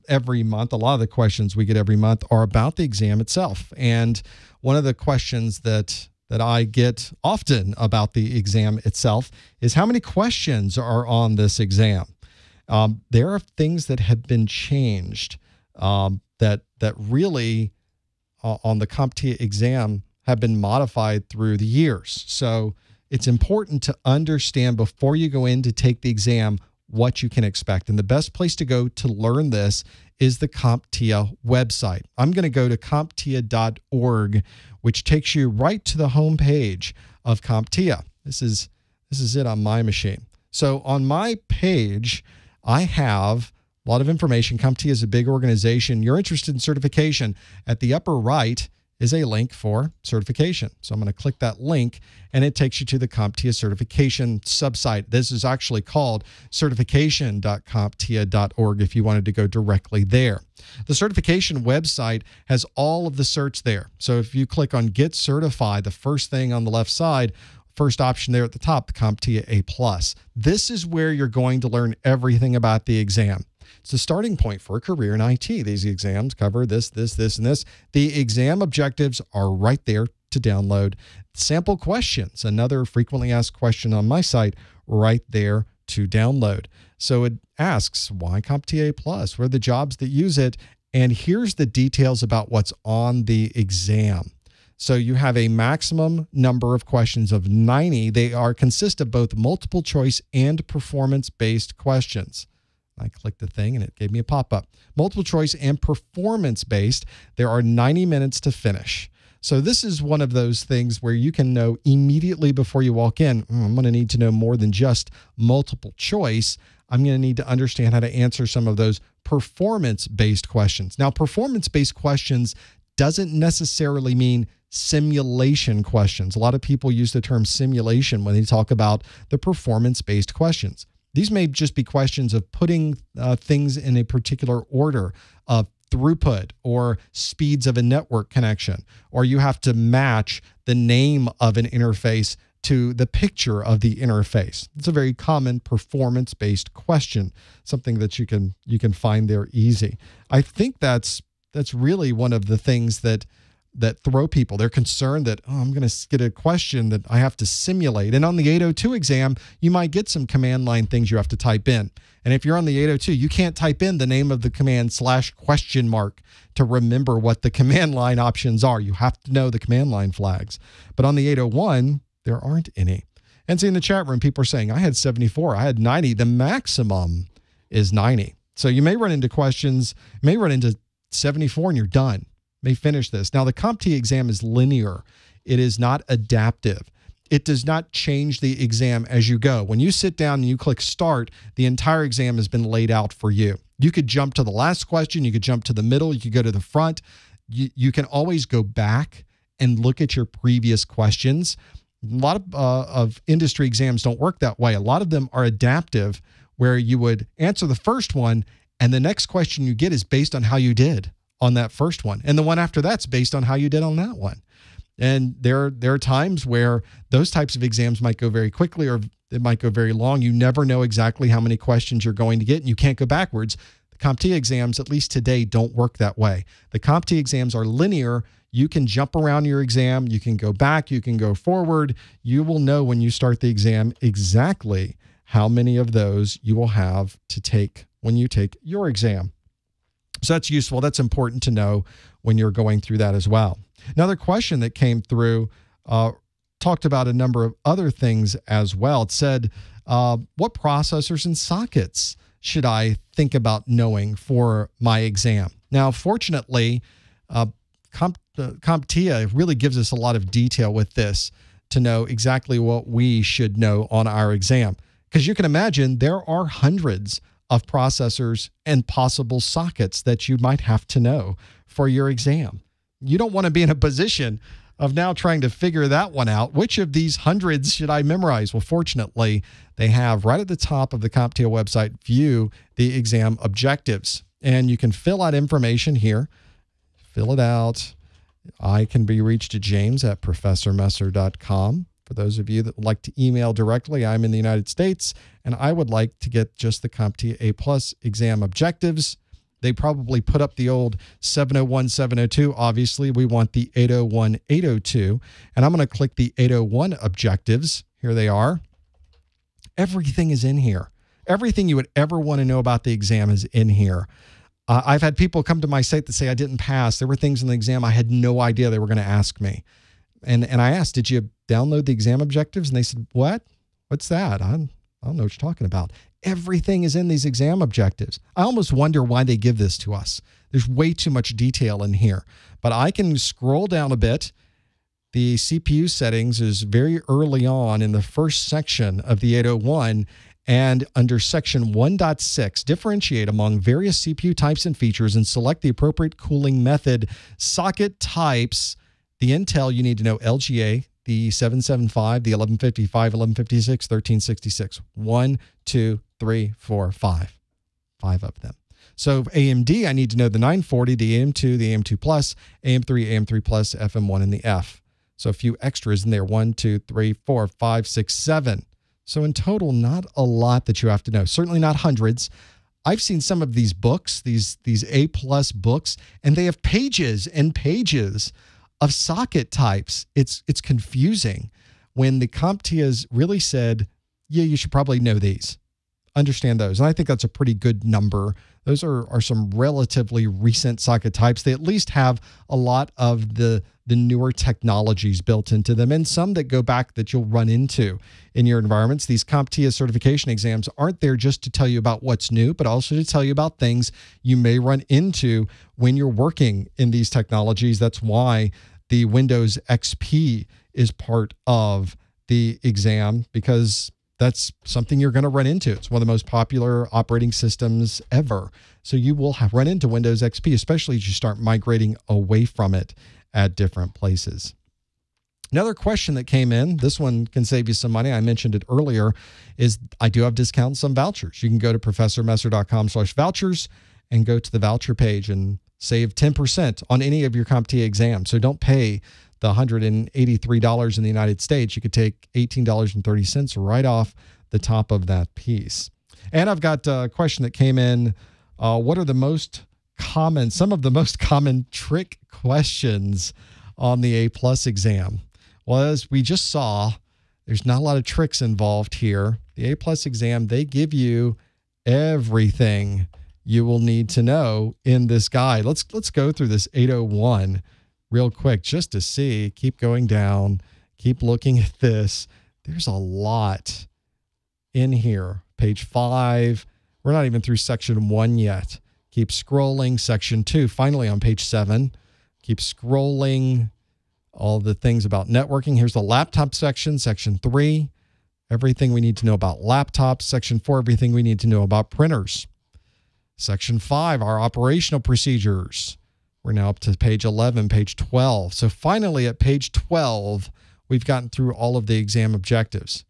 every month, a lot of the questions we get every month are about the exam itself. And one of the questions that I get often about the exam itself is how many questions are on this exam. There are things that have been changed that really on the CompTIA exam have been modified through the years. So it's important to understand before you go in to take the exam what you can expect. And the best place to go to learn this is the CompTIA website. I'm going to go to CompTIA.org, which takes you right to the home page of CompTIA. This is it on my machine. So on my page, I have a lot of information. CompTIA is a big organization. You're interested in certification. At the upper right is a link for certification. So I'm going to click that link, and it takes you to the CompTIA certification subsite. This is actually called certification.comptia.org if you wanted to go directly there. The certification website has all of the certs there. So if you click on Get Certified, the first thing on the left side, first option there at the top, the CompTIA A+. This is where you're going to learn everything about the exam. It's the starting point for a career in IT. These exams cover this, and this. The exam objectives are right there to download. Sample questions, another frequently asked question on my site, right there to download. So it asks, why CompTIA A+? What are the jobs that use it? And here's the details about what's on the exam. So you have a maximum number of questions of 90. They consist of both multiple choice and performance-based questions. I clicked the thing and it gave me a pop-up. Multiple choice and performance-based. There are 90 minutes to finish. So this is one of those things where you can know immediately before you walk in, I'm going to need to know more than just multiple choice. I'm going to need to understand how to answer some of those performance-based questions. Now, performance-based questions doesn't necessarily mean simulation questions. A lot of people use the term simulation when they talk about the performance-based questions. These may just be questions of putting things in a particular order of throughput or speeds of a network connection, or you have to match the name of an interface to the picture of the interface. It's a very common performance-based question, something that you can find there easy. I think that's really one of the things that throw people. They're concerned that, oh, I'm going to get a question that I have to simulate. And on the 802 exam, you might get some command line things you have to type in. And if you're on the 802, you can't type in the name of the command /? To remember what the command line options are. You have to know the command line flags. But on the 801, there aren't any. And see, in the chat room, people are saying, I had 74, I had 90. The maximum is 90. So you may run into questions, may run into 74 and you're done. May finish this. Now, the CompTIA exam is linear. It is not adaptive. It does not change the exam as you go. When you sit down and you click start, the entire exam has been laid out for you. You could jump to the last question. You could jump to the middle. You could go to the front. You can always go back and look at your previous questions. A lot of industry exams don't work that way. A lot of them are adaptive, where you would answer the first one, and the next question you get is based on how you did on that first one. And the one after that's based on how you did on that one. And there are times where those types of exams might go very quickly, or it might go very long. You never know exactly how many questions you're going to get, and you can't go backwards. The CompTIA exams, at least today, don't work that way. The CompTIA exams are linear. You can jump around your exam. You can go back. You can go forward. You will know when you start the exam exactly how many of those you will have to take when you take your exam. So that's useful. That's important to know when you're going through that as well. Another question that came through talked about a number of other things as well. It said, what processors and sockets should I think about knowing for my exam? Now, fortunately, CompTIA really gives us a lot of detail with this to know exactly what we should know on our exam. Because you can imagine there are hundreds of processors and possible sockets that you might have to know for your exam. You don't want to be in a position of now trying to figure that one out. Which of these hundreds should I memorize? Well, fortunately, they have right at the top of the CompTIA website, view the exam objectives. And you can fill out information here. Fill it out. I can be reached at james@professormesser.com. For those of you that would like to email directly, I'm in the United States, and I would like to get just the CompTIA A+ exam objectives. They probably put up the old 701, 702. Obviously, we want the 801, 802. And I'm going to click the 801 objectives. Here they are. Everything is in here. Everything you would ever want to know about the exam is in here. I've had people come to my site that say I didn't pass. There were things in the exam I had no idea they were going to ask me. And I asked, did you download the exam objectives? And they said, what? What's that? I don't know what you're talking about. Everything is in these exam objectives. I almost wonder why they give this to us. There's way too much detail in here. But I can scroll down a bit. The CPU settings is very early on in the first section of the 801. And under section 1.6, differentiate among various CPU types and features and select the appropriate cooling method. Socket types. The Intel, you need to know LGA, the 775, the 1155, 1156, 1366. 1, 2, 3, 4, 5. 5 of them. So AMD, I need to know the 940, the AM2, the AM2 Plus, AM3, AM3 Plus, FM1, and the F. So a few extras in there. 1, 2, 3, 4, 5, 6, 7. So in total, not a lot that you have to know. Certainly not hundreds. I've seen some of these books, these A+ books, and they have pages and pages of socket types. It's confusing when the CompTIAs really said, yeah, you should probably know these. Understand those. And I think that's a pretty good number. Those are some relatively recent socket types. They at least have a lot of the newer technologies built into them, and some that go back that you'll run into in your environments. These CompTIA certification exams aren't there just to tell you about what's new, but also to tell you about things you may run into when you're working in these technologies. That's why the Windows XP is part of the exam, because that's something you're going to run into. It's one of the most popular operating systems ever. So you will run into Windows XP, especially as you start migrating away from it at different places. Another question that came in, this one can save you some money. I mentioned it earlier, is I do have discounts on vouchers. You can go to professormesser.com/vouchers and go to the voucher page and save 10% on any of your CompTIA exams. So don't pay the $183 in the United States, you could take $18.30 right off the top of that piece. And I've got a question that came in. What are some of the most common trick questions on the A+ exam? Well, as we just saw, there's not a lot of tricks involved here. The A+ exam, they give you everything you will need to know in this guide. Let's go through this 801 real quick just to see. Keep going down. Keep looking at this. There's a lot in here. Page 5. We're not even through section 1 yet. Keep scrolling. Section 2. Finally on page 7. Keep scrolling. All the things about networking. Here's the laptop section. Section 3. Everything we need to know about laptops. Section 4. Everything we need to know about printers. Section 5, our operational procedures. We're now up to page 11, page 12. So finally at page 12, we've gotten through all of the exam objectives.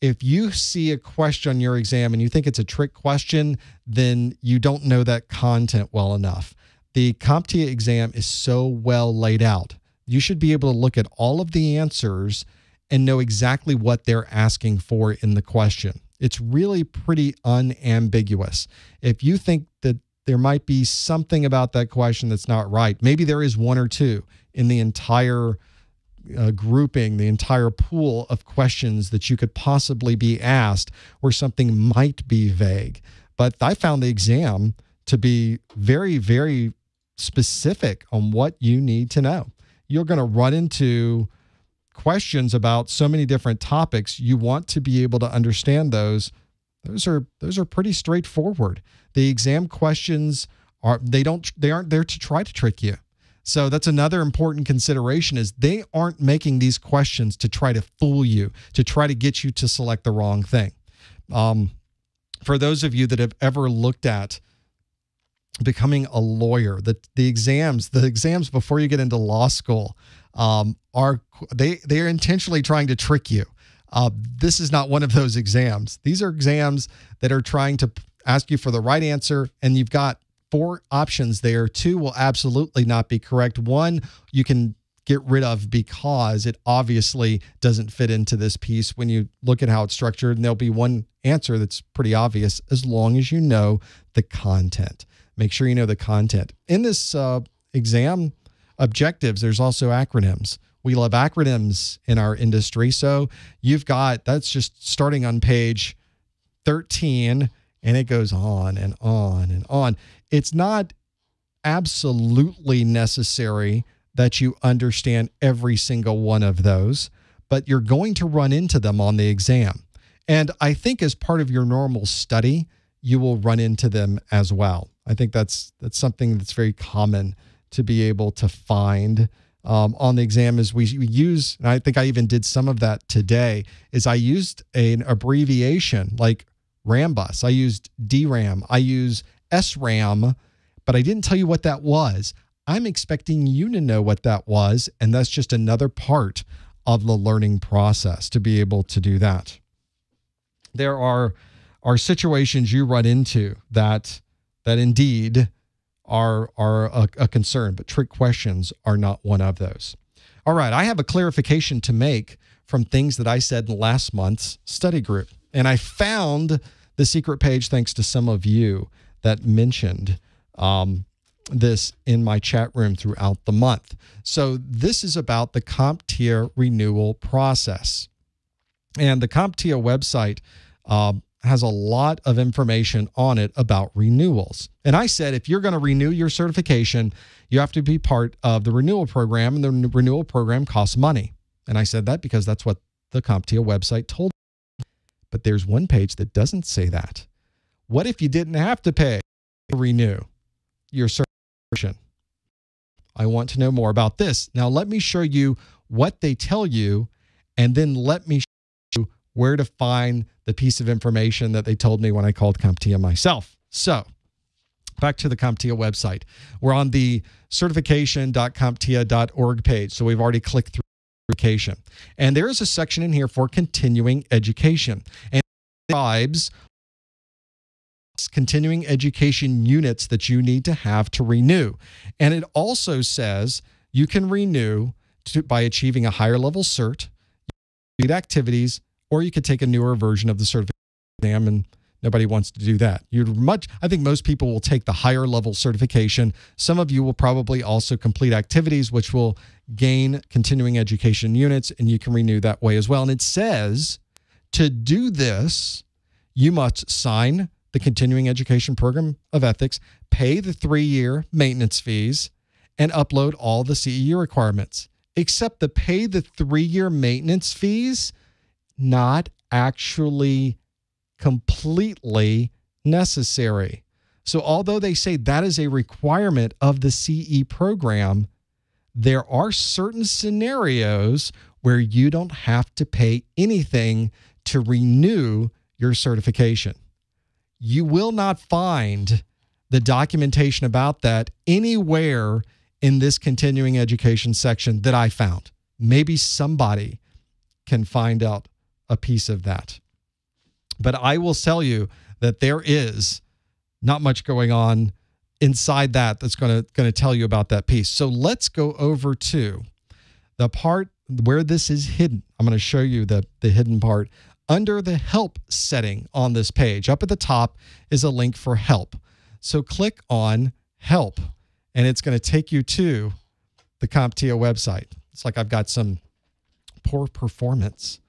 If you see a question on your exam and you think it's a trick question, then you don't know that content well enough. The CompTIA exam is so well laid out. You should be able to look at all of the answers and know exactly what they're asking for in the question. It's really pretty unambiguous. If you think that there might be something about that question that's not right, maybe there is one or two in the entire grouping, the entire pool of questions that you could possibly be asked where something might be vague. But I found the exam to be very, very specific on what you need to know. You're going to run into questions about so many different topics. You want to be able to understand those. Those are pretty straightforward. The exam questions aren't there to try to trick you. So that's another important consideration, is they aren't making these questions to try to fool you, to try to get you to select the wrong thing. For those of you that have ever looked at becoming a lawyer, the exams before you get into law school are intentionally trying to trick you. This is not one of those exams. These are exams that are trying to ask you for the right answer, and you've got 4 options there. 2 will absolutely not be correct. 1 you can get rid of because it obviously doesn't fit into this piece when you look at how it's structured, and there'll be 1 answer that's pretty obvious as long as you know the content. Make sure you know the content. In this exam objectives, there's also acronyms. We love acronyms in our industry. So you've got, that's just starting on page 13, and it goes on and on and on. It's not absolutely necessary that you understand every single one of those, but you're going to run into them on the exam. And I think as part of your normal study, you will run into them as well. I think that's something that's very common to be able to find on the exam. Is we use, and I think I even did some of that today, is I used an abbreviation like Rambus. I used DRAM. I use SRAM, but I didn't tell you what that was. I'm expecting you to know what that was, and that's just another part of the learning process to be able to do that. There are situations you run into that indeed are a concern, but trick questions are not one of those. All right, I have a clarification to make from things that I said in last month's study group, and I found the secret page thanks to some of you that mentioned this in my chat room throughout the month. So this is about the CompTIA renewal process. And the CompTIA website has a lot of information on it about renewals. And I said, if you're going to renew your certification, you have to be part of the renewal program, and the renewal program costs money. And I said that because that's what the CompTIA website told me. But there's one page that doesn't say that. What if you didn't have to pay to renew your certification? I want to know more about this. Now, let me show you what they tell you, and then let me show you where to find the piece of information that they told me when I called CompTIA myself. So back to the CompTIA website. We're on the certification.comptia.org page. So we've already clicked through certification. And there is a section in here for continuing education. And it describes continuing education units that you need to have to renew. And it also says you can renew by achieving a higher level cert, complete activities, or you could take a newer version of the certification exam, and nobody wants to do that. I think most people will take the higher level certification. Some of you will probably also complete activities, which will gain continuing education units, and you can renew that way as well. And it says to do this, you must sign the continuing education program of ethics, pay the 3-year maintenance fees, and upload all the CEU requirements. Except the pay the 3-year maintenance fees, not actually completely necessary. So although they say that is a requirement of the CE program, there are certain scenarios where you don't have to pay anything to renew your certification. You will not find the documentation about that anywhere in this continuing education section that I found. Maybe somebody can find out a piece of that. But I will tell you that there is not much going on inside that's going to tell you about that piece. So let's go over to the part where this is hidden. I'm going to show you the hidden part. Under the help setting on this page, up at the top is a link for help. So click on help, and it's going to take you to the CompTIA website. It's like I've got some poor performance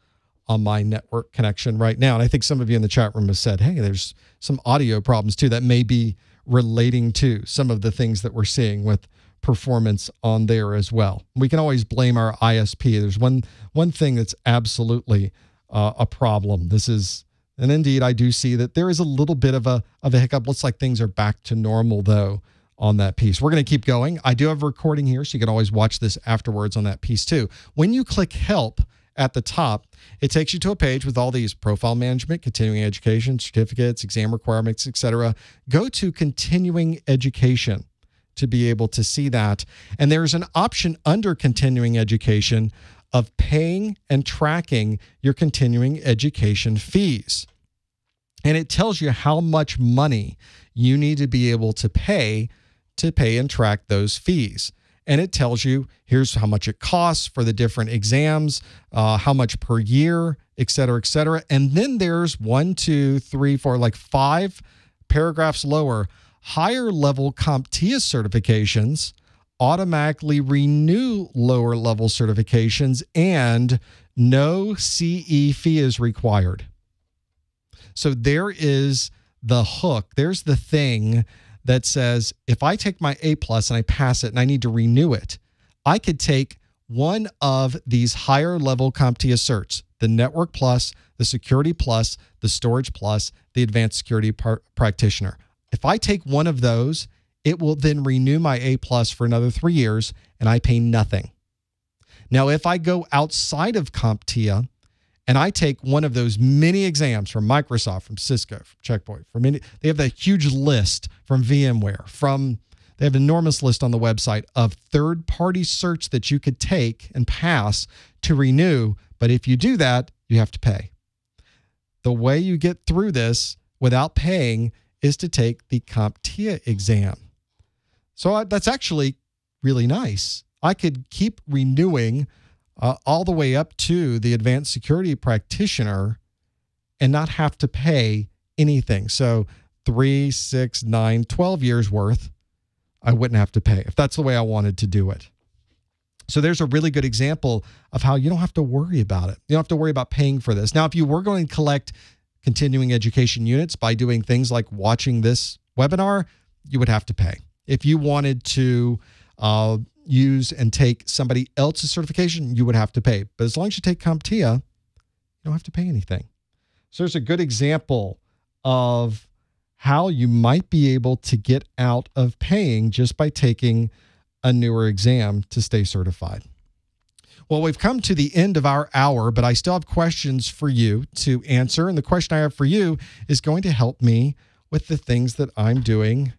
on my network connection right now. And I think some of you in the chat room have said, hey, there's some audio problems too that may be relating to some of the things that we're seeing with performance on there as well. We can always blame our ISP. There's one thing that's absolutely a problem. And indeed, I do see that there is a little bit of a hiccup. Looks like things are back to normal though on that piece. We're going to keep going. I do have a recording here, so you can always watch this afterwards on that piece too. When you click help at the top, it takes you to a page with all these profile management, continuing education, certificates, exam requirements, etc. Go to continuing education to be able to see that. And there's an option under continuing education of paying and tracking your continuing education fees. And it tells you how much money you need to be able to pay and track those fees. And it tells you here's how much it costs for the different exams, how much per year, et cetera, et cetera. And then there's 5 paragraphs lower, higher level CompTIA certifications, automatically renew lower level certifications, and no CE fee is required. So there is the hook. There's the thing that says, if I take my A+ and I pass it and I need to renew it, I could take one of these higher level CompTIA certs, the Network Plus, the Security Plus, the Storage Plus, the Advanced Security Practitioner. If I take one of those, it will then renew my A+ for another 3 years, and I pay nothing. Now, if I go outside of CompTIA and I take one of those mini exams from Microsoft, from Cisco, from Checkpoint, they have that huge list from VMware, they have an enormous list on the website of third-party certs that you could take and pass to renew. But if you do that, you have to pay. The way you get through this without paying is to take the CompTIA exam. So that's actually really nice. I could keep renewing all the way up to the Advanced Security Practitioner and not have to pay anything. So 3, 6, 9, 12 years worth, I wouldn't have to pay if that's the way I wanted to do it. So there's a really good example of how you don't have to worry about it. You don't have to worry about paying for this. Now, if you were going to collect continuing education units by doing things like watching this webinar, you would have to pay. If you wanted to use and take somebody else's certification, you would have to pay. But as long as you take CompTIA, you don't have to pay anything. So there's a good example of how you might be able to get out of paying just by taking a newer exam to stay certified. Well, we've come to the end of our hour, but I still have questions for you to answer. And the question I have for you is going to help me with the things that I'm doing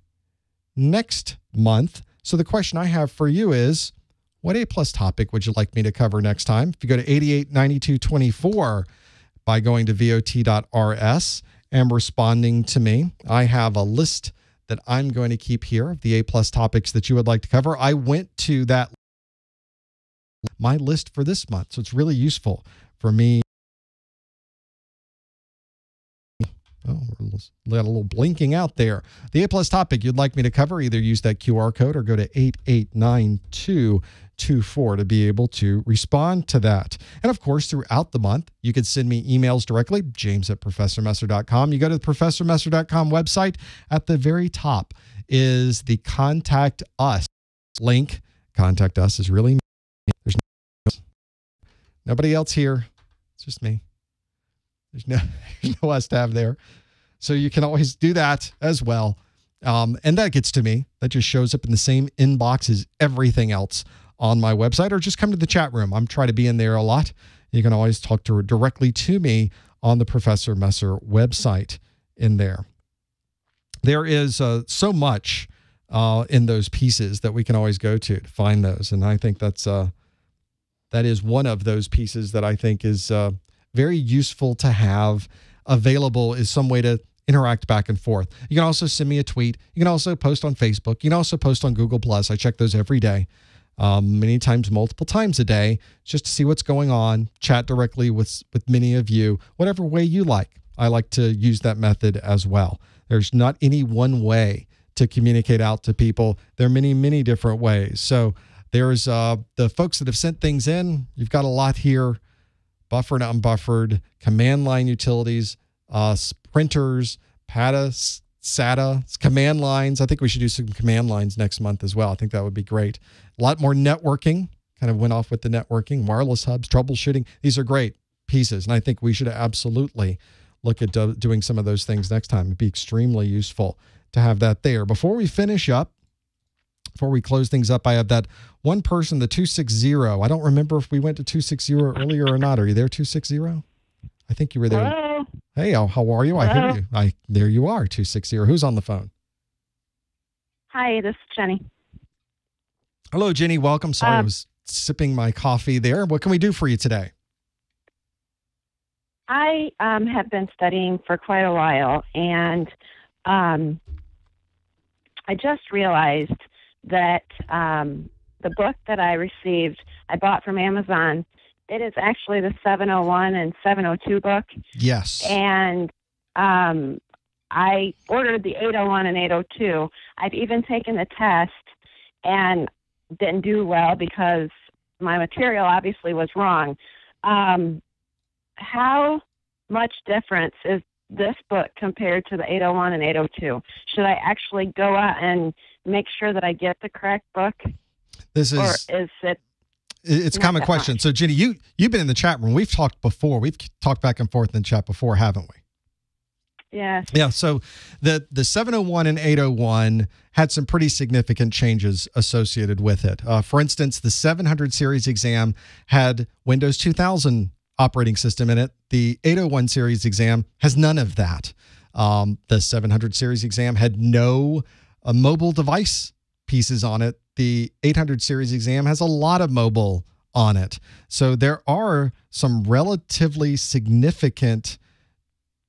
next month. So the question I have for you is, what A+ topic would you like me to cover next time? If you go to 889224 by going to vot.rs and responding to me, I have a list that I'm going to keep here of the A+ topics that you would like to cover. I went to that my list for this month. So it's really useful for me. Oh, we got a little blinking out there. The A-plus topic you'd like me to cover, either use that QR code or go to 889224 to be able to respond to that. And of course, throughout the month, you could send me emails directly, james@professormesser.com. You go to the professormesser.com website. At the very top is the Contact Us link. Contact Us is really me. There's nobody else here. It's just me. There's no us to have there. So you can always do that as well. And that gets to me. That just shows up in the same inbox as everything else on my website, or just come to the chat room. I'm trying to be in there a lot. You can always talk directly to me on the Professor Messer website in there. There is so much in those pieces that we can always go to find those. And I think that is one of those pieces that I think is very useful to have available, is some way to interact back and forth. You can also send me a tweet. You can also post on Facebook. You can also post on Google+. I check those every day, many times, multiple times a day, just to see what's going on, chat directly with many of you, whatever way you like. I like to use that method as well. There's not any one way to communicate out to people. There are many, many different ways. So there's the folks that have sent things in. You've got a lot here. Buffered, unbuffered, command line utilities, printers, PATA, SATA, command lines. I think we should do some command lines next month as well. I think that would be great. A lot more networking. Kind of went off with the networking. Wireless hubs, troubleshooting. These are great pieces, and I think we should absolutely look at doing some of those things next time. It'd be extremely useful to have that there. Before we finish up, before we close things up, I have that one person, the 260. I don't remember if we went to 260 earlier or not. Are you there, 260? I think you were there. Hello. Hey, how are you? Hello. I hear you. There you are, 260. Who's on the phone? Hi, this is Jenny. Hello, Jenny. Welcome. Sorry, I was sipping my coffee there. What can we do for you today? I have been studying for quite a while, and I just realized that the book that I received, I bought from Amazon. It is actually the 701 and 702 book. Yes. And I ordered the 801 and 802. I've even taken the test and didn't do well because my material obviously was wrong. How much difference is this book compared to the 801 and 802? Should I actually go out and make sure that I get the correct book? Or is it? It's a common question. So, Jenny, you've been in the chat room. We've talked before. We've talked back and forth in the chat before, haven't we? Yes. Yeah. So the 701 and 801 had some pretty significant changes associated with it. For instance, the 700 series exam had Windows 2000 operating system in it. The 801 series exam has none of that. The 700 series exam had no mobile device pieces on it. The 800 series exam has a lot of mobile on it. So there are some relatively significant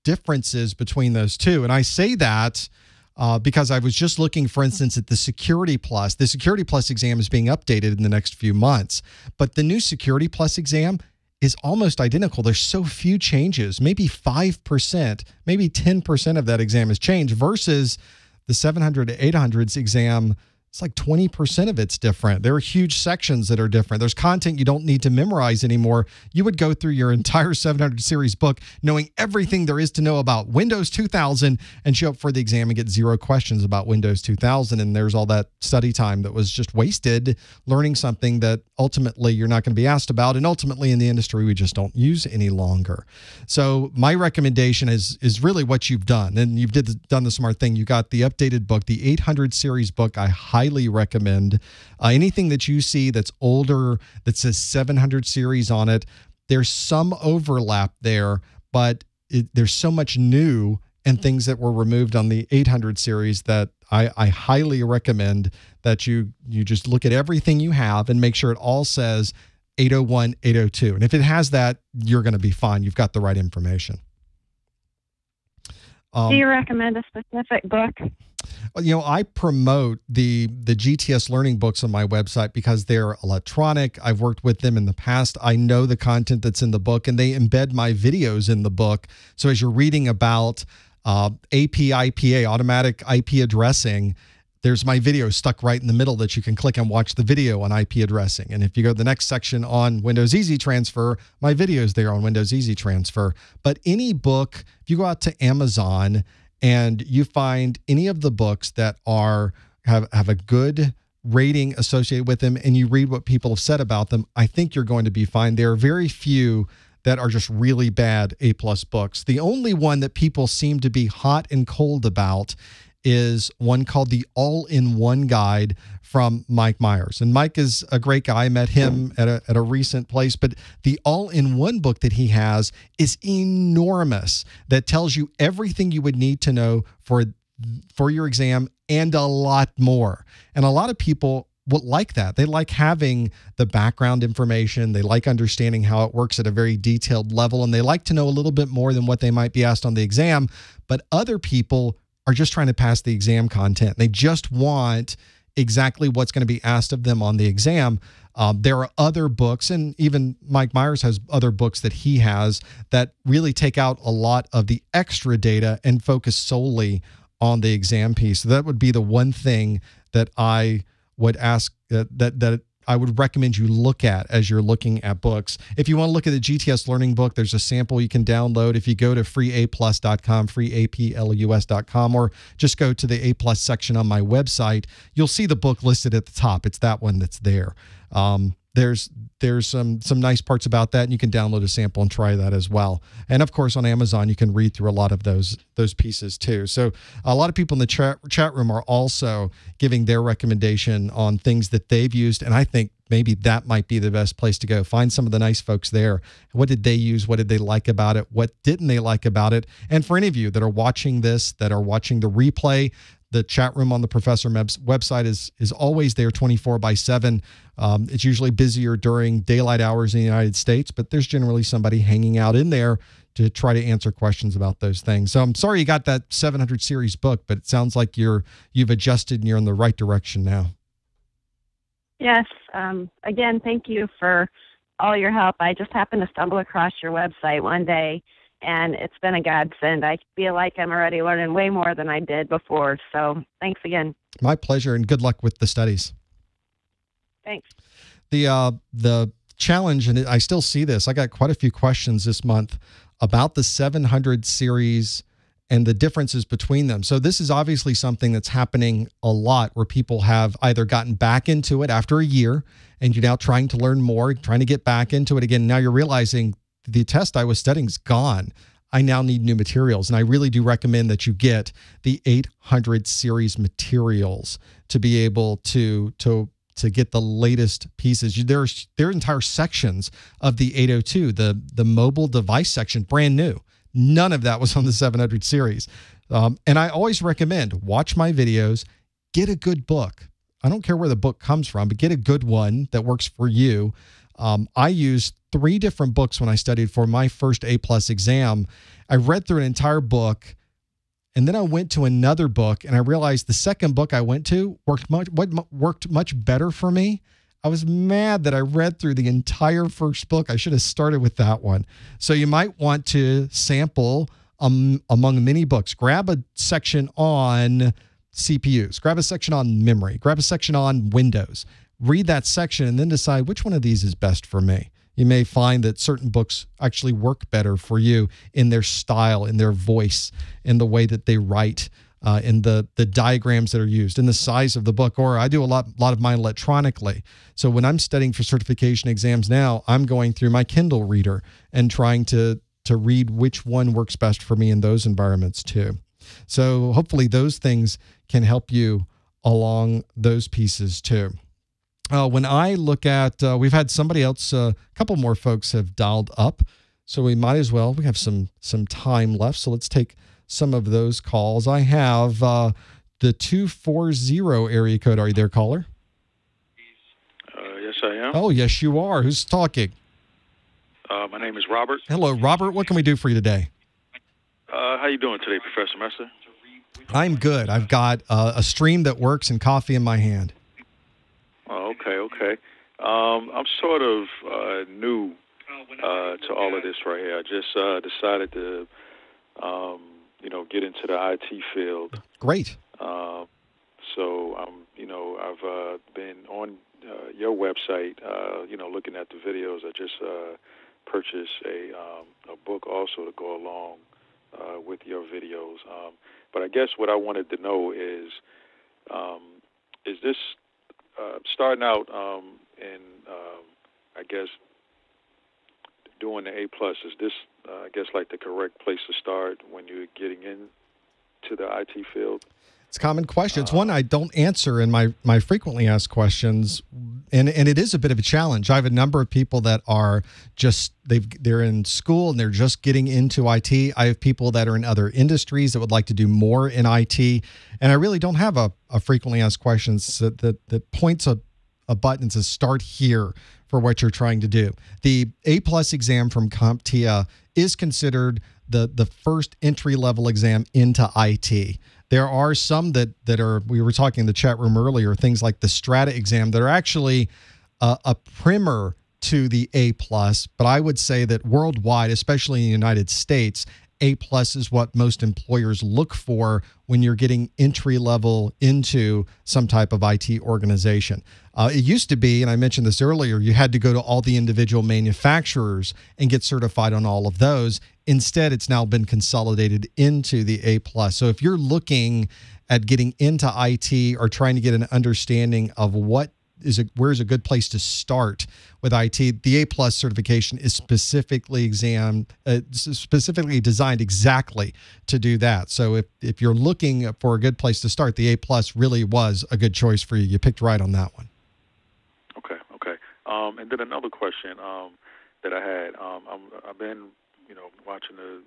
differences between those two. And I say that because I was just looking, for instance, at the Security Plus. The Security Plus exam is being updated in the next few months. But the new Security Plus exam is almost identical. There's so few changes, maybe 5%, maybe 10% of that exam has changed versus the 700 to 800s exam. It's like 20% of it's different. There are huge sections that are different. There's content you don't need to memorize anymore. You would go through your entire 700 series book knowing everything there is to know about Windows 2000 and show up for the exam and get 0 questions about Windows 2000. And there's all that study time that was just wasted learning something that ultimately you're not going to be asked about. And ultimately in the industry, we just don't use any longer. So my recommendation is really what you've done. And you've done the smart thing. You got the updated book, the 800 series book. I highly recommend. Anything that you see that's older, that says 700 series on it, there's some overlap there, but there's so much new and things that were removed on the 800 series that I highly recommend that you just look at everything you have and make sure it all says 801, 802. And if it has that, you're going to be fine. You've got the right information. Do you recommend a specific book? I promote the GTS learning books on my website because they're electronic. I've worked with them in the past. I know the content that's in the book, and they embed my videos in the book. So as you're reading about APIPA, automatic IP addressing, there's my video stuck right in the middle that you can click and watch the video on IP addressing. And if you go to the next section on Windows Easy Transfer, my video is there on Windows Easy Transfer. But any book, if you go out to Amazon and you find any of the books that have a good rating associated with them, and you read what people have said about them, I think you're going to be fine. There are very few that are just really bad A+ books. The only one that people seem to be hot and cold about is one called the All-in-One Guide from Mike Myers. And Mike is a great guy. I met him at a recent place, but the All-in-One book that he has is enormous, that tells you everything you would need to know for your exam and a lot more. And a lot of people will like that. They like having the background information. They like understanding how it works at a very detailed level, and they like to know a little bit more than what they might be asked on the exam. But other people are just trying to pass the exam content. They just want exactly what's going to be asked of them on the exam. There are other books, and even Mike Myers has other books that he has that really take out a lot of the extra data and focus solely on the exam piece. So that would be the one thing that I would ask that I would recommend you look at as you're looking at books. If you want to look at the GTS learning book, there's a sample you can download. If you go to freeaplus.com, freeaplus.com, or just go to the A+ section on my website, you'll see the book listed at the top. It's that one that's there. There's some nice parts about that, and you can download a sample and try that as well. And of course, on Amazon, you can read through a lot of those pieces too. So a lot of people in the chat room are also giving their recommendation on things that they've used, and I think maybe that might be the best place to go. Find some of the nice folks there. What did they use? What did they like about it? What didn't they like about it? And for any of you that are watching this, that are watching the replay, the chat room on the Professor Meb's website is always there 24/7. It's usually busier during daylight hours in the United States, but there's generally somebody hanging out in there to try to answer questions about those things. So I'm sorry you got that 700 series book, but it sounds like you've adjusted and you're in the right direction now. Yes. Again, thank you for all your help. I just happened to stumble across your website one day, and it's been a godsend. I feel like I'm already learning way more than I did before. So thanks again. My pleasure, and good luck with the studies. Thanks. The challenge, and I still see this, I got quite a few questions this month about the 700 series and the differences between them. So this is obviously something that's happening a lot, where people have either gotten back into it after a year and you're now trying to learn more, trying to get back into it again. Now you're realizing the test I was studying is gone. I now need new materials. And I really do recommend that you get the 800 series materials to be able to get the latest pieces. There are entire sections of the 802, the mobile device section, brand new. None of that was on the 700 series. And I always recommend watch my videos, get a good book. I don't care where the book comes from, but get a good one that works for you. I used 3 different books when I studied for my first A+ exam. I read through an entire book, and then I went to another book, and I realized the second book I went to worked much better for me. I was mad that I read through the entire first book. I should have started with that one. So you might want to sample among many books. Grab a section on CPUs. Grab a section on memory. Grab a section on Windows. Read that section and then decide which one of these is best for me. You may find that certain books actually work better for you in their style, in their voice, in the way that they write, in the diagrams that are used, in the size of the book. Or I do a lot of mine electronically. So when I'm studying for certification exams now, I'm going through my Kindle reader and trying to read which one works best for me in those environments too. So hopefully those things can help you along those pieces too. When I look at, we've had somebody else, a couple more folks have dialed up, so we might as well, we have some time left, so let's take some of those calls. I have the 240 area code. Are you there, caller? Yes, I am. Oh, yes, you are. Who's talking? My name is Robert. Hello, Robert. What can we do for you today? How you doing today, Professor Messer? I'm good. I've got a stream that works and coffee in my hand. Oh, okay. I'm sort of new to all of this right here. I just decided to, get into the IT field. Great. So I've been on your website, looking at the videos. I just purchased a book also to go along with your videos. But I guess what I wanted to know is this starting out and I guess doing the A+, is this, I guess, like the correct place to start when you're getting into the IT field? It's a common question. It's one I don't answer in my frequently asked questions, and it is a bit of a challenge. I have a number of people that are they're in school and they're just getting into IT. I have people that are in other industries that would like to do more in IT, and I really don't have a frequently asked questions that points a button and says start here for what you're trying to do. The A+ exam from CompTIA is considered the first entry-level exam into IT. There are some that are, we were talking in the chat room earlier, things like the Strata exam that are actually a primer to the A+, but I would say that worldwide, especially in the United States, A+ is what most employers look for when you're getting entry level into some type of IT organization. It used to be, and I mentioned this earlier, you had to go to all the individual manufacturers and get certified on all of those. Instead, it's now been consolidated into the A+. So if you're looking at getting into IT or trying to get an understanding of where's a good place to start with IT, the A+ certification is specifically designed exactly to do that. So if you're looking for a good place to start, the A+ really was a good choice for you. You picked right on that one. Okay. And then another question that I had, I've been watching the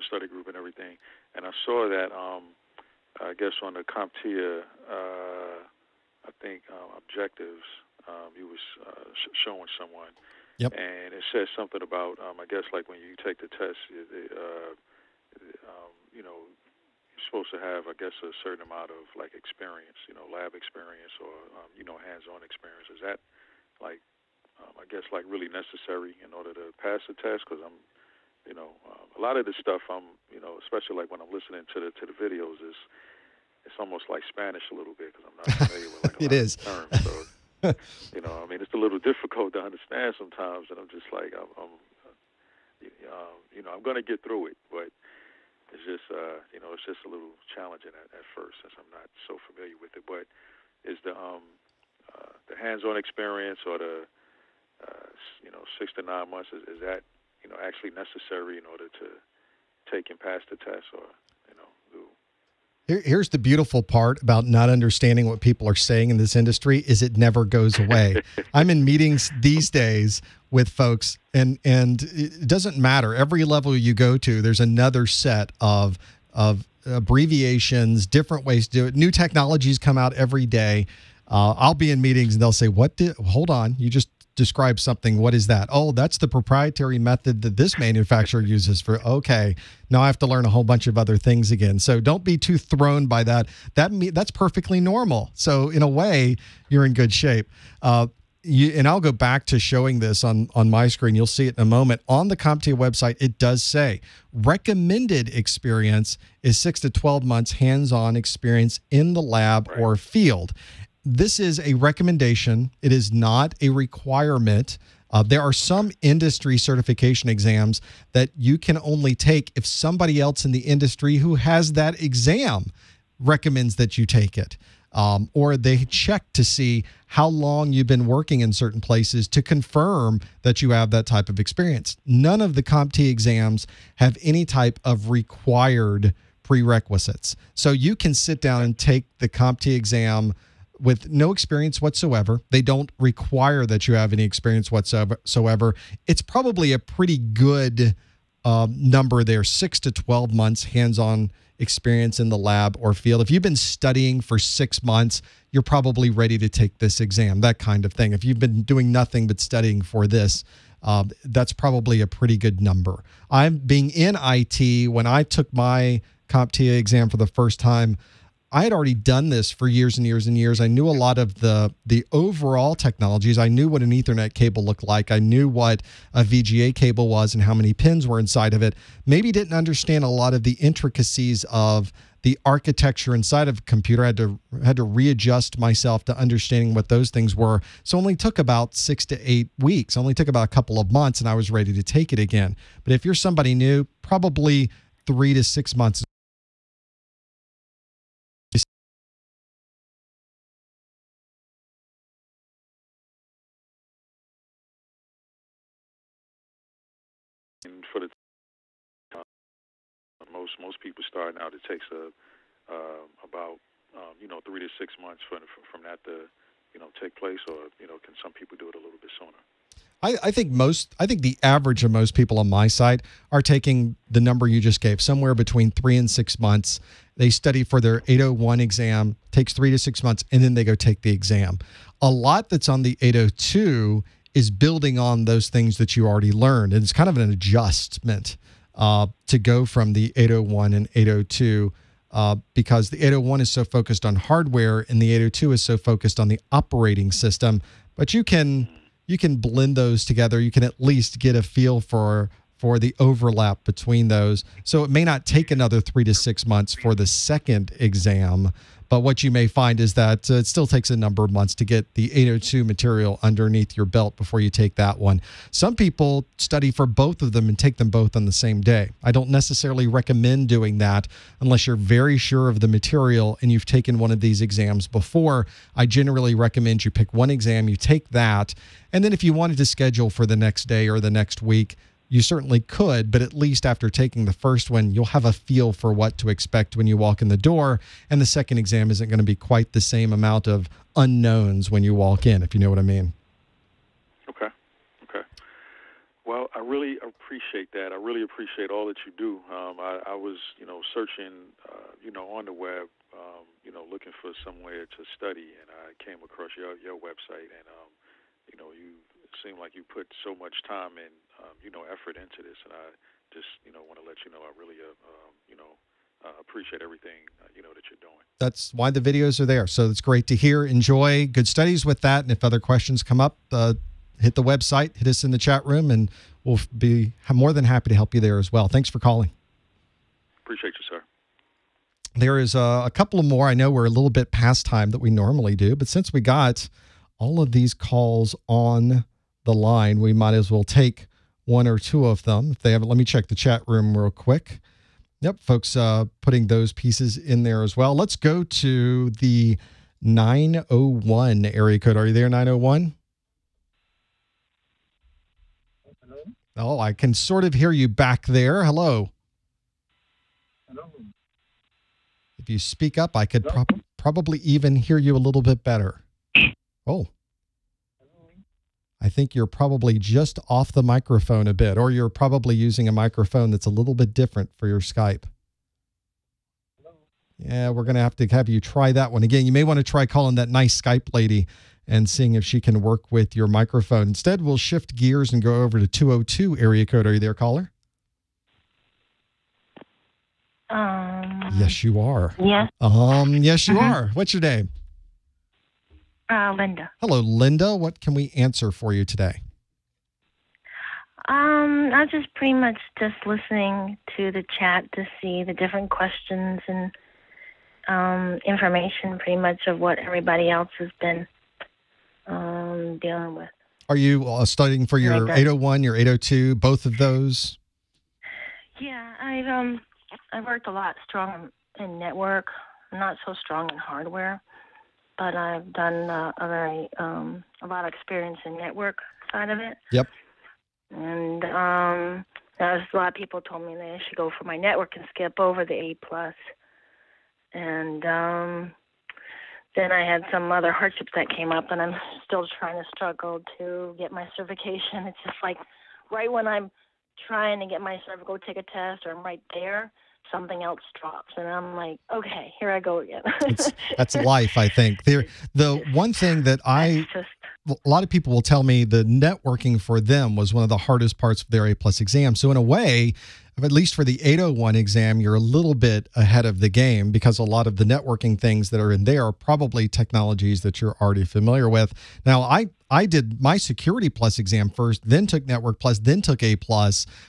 study group and everything, and I saw that I guess on the CompTIA I think objectives he was showing someone. Yep. And it says something about I guess like when you take the test, you're supposed to have, I guess, a certain amount of like experience, lab experience or hands-on experience. Is that like I guess like really necessary in order to pass the test? Because I'm a lot of this stuff especially like when I'm listening to the videos it's almost like Spanish a little bit because I'm not familiar with like a lot of terms. So, it's a little difficult to understand sometimes, and I'm just like, I'm going to get through it, but it's just, it's just a little challenging at first since I'm not so familiar with it. But is the hands-on experience or the 6 to 9 months is that actually necessary in order to take and pass the test, or do? Here's the beautiful part about not understanding what people are saying in this industry is it never goes away. I'm in meetings these days with folks, and it doesn't matter. Every level you go to, there's another set of abbreviations, different ways to do it. New technologies come out every day. I'll be in meetings and they'll say, hold on, you just describe something. What is that? Oh, that's the proprietary method that this manufacturer uses for, okay, now I have to learn a whole bunch of other things again. So don't be too thrown by that. That's perfectly normal. So in a way, you're in good shape. And I'll go back to showing this on my screen. You'll see it in a moment. On the CompTIA website, it does say recommended experience is 6 to 12 months hands-on experience in the lab or field. This is a recommendation. It is not a requirement. There are some industry certification exams that you can only take if somebody else in the industry who has that exam recommends that you take it. Or they check to see how long you've been working in certain places to confirm that you have that type of experience. None of the CompTIA exams have any type of required prerequisites. So you can sit down and take the CompTIA exam with no experience whatsoever. They don't require that you have any experience whatsoever. It's probably a pretty good number there, 6 to 12 months hands-on experience in the lab or field. If you've been studying for 6 months, you're probably ready to take this exam, that kind of thing. If you've been doing nothing but studying for this, that's probably a pretty good number. I'm being in IT. When I took my CompTIA exam for the first time, I had already done this for years and years and years. I knew a lot of the overall technologies. I knew what an Ethernet cable looked like. I knew what a VGA cable was and how many pins were inside of it. Maybe didn't understand a lot of the intricacies of the architecture inside of a computer. I had to readjust myself to understanding what those things were. So it only took about 6 to 8 weeks. It only took about a couple of months, and I was ready to take it again. But if you're somebody new, probably 3 to 6 months. And for the most people starting out, it takes about 3 to 6 months from that to take place, or can some people do it a little bit sooner? I think the average of most people on my site are taking the number you just gave, somewhere between 3 and 6 months. They study for their 801 exam, takes 3 to 6 months, and then they go take the exam. A lot that's on the 802 is building on those things that you already learned. And it's kind of an adjustment to go from the 801 and 802 because the 801 is so focused on hardware and the 802 is so focused on the operating system. But you can blend those together. You can at least get a feel for the overlap between those. So it may not take another 3 to 6 months for the second exam, but what you may find is that it still takes a number of months to get the 802 material underneath your belt before you take that one. Some people study for both of them and take them both on the same day. I don't necessarily recommend doing that unless you're very sure of the material and you've taken one of these exams before. I generally recommend you pick one exam, you take that, and then if you wanted to schedule for the next day or the next week, you certainly could, but at least after taking the first one, you'll have a feel for what to expect when you walk in the door, and the second exam isn't going to be quite the same amount of unknowns when you walk in, if you know what I mean. Okay. Well, I really appreciate that. I really appreciate all that you do. I was, searching, on the web, looking for somewhere to study, and I came across your website, and, you seem like you put so much time and effort into this, and I just want to let you know I really appreciate everything that you're doing. That's why the videos are there. So it's great to hear. Enjoy. Good studies with that. And if other questions come up, hit the website, hit us in the chat room, and we'll be more than happy to help you there as well. Thanks for calling. Appreciate you, sir. There is a couple of more. I know we're a little bit past time that we normally do, but since we got all of these calls on the line, we might as well take one or two of them. If they haven't, let me check the chat room real quick. Yep, folks putting those pieces in there as well. Let's go to the 901 area code. Are you there, 901? Hello? Oh, I can sort of hear you back there. Hello. Hello. If you speak up, I could probably even hear you a little bit better. Oh. I think you're probably just off the microphone a bit, or you're probably using a microphone that's a little bit different for your Skype. Hello. Yeah, we're going to have you try that one again. You may want to try calling that nice Skype lady and seeing if she can work with your microphone. Instead, we'll shift gears and go over to 202 area code. Are you there, caller? Yes, you are. Yes. Yes, you are. What's your name? Linda. Hello, Linda. What can we answer for you today? I was just pretty much just listening to the chat to see the different questions and information pretty much of what everybody else has been dealing with. Are you studying for your 801, your 802, both of those? Yeah, I've worked a lot strong in network, not so strong in hardware. But I've done a lot of experience in network side of it. Yep. And there's a lot of people told me that I should go for my network and skip over the A+. And then I had some other hardships that came up, and I'm still trying to struggle to get my certification. It's just like right when I'm trying to get my certificate, go take a test, or I'm right there, something else drops, and I'm like, okay, here I go again. That's life, I think. The one thing that a lot of people will tell me the networking for them was one of the hardest parts of their A+ exam. So in a way, at least for the 801 exam, you're a little bit ahead of the game because a lot of the networking things that are in there are probably technologies that you're already familiar with. Now, I did my Security Plus exam first, then took Network Plus, then took A+,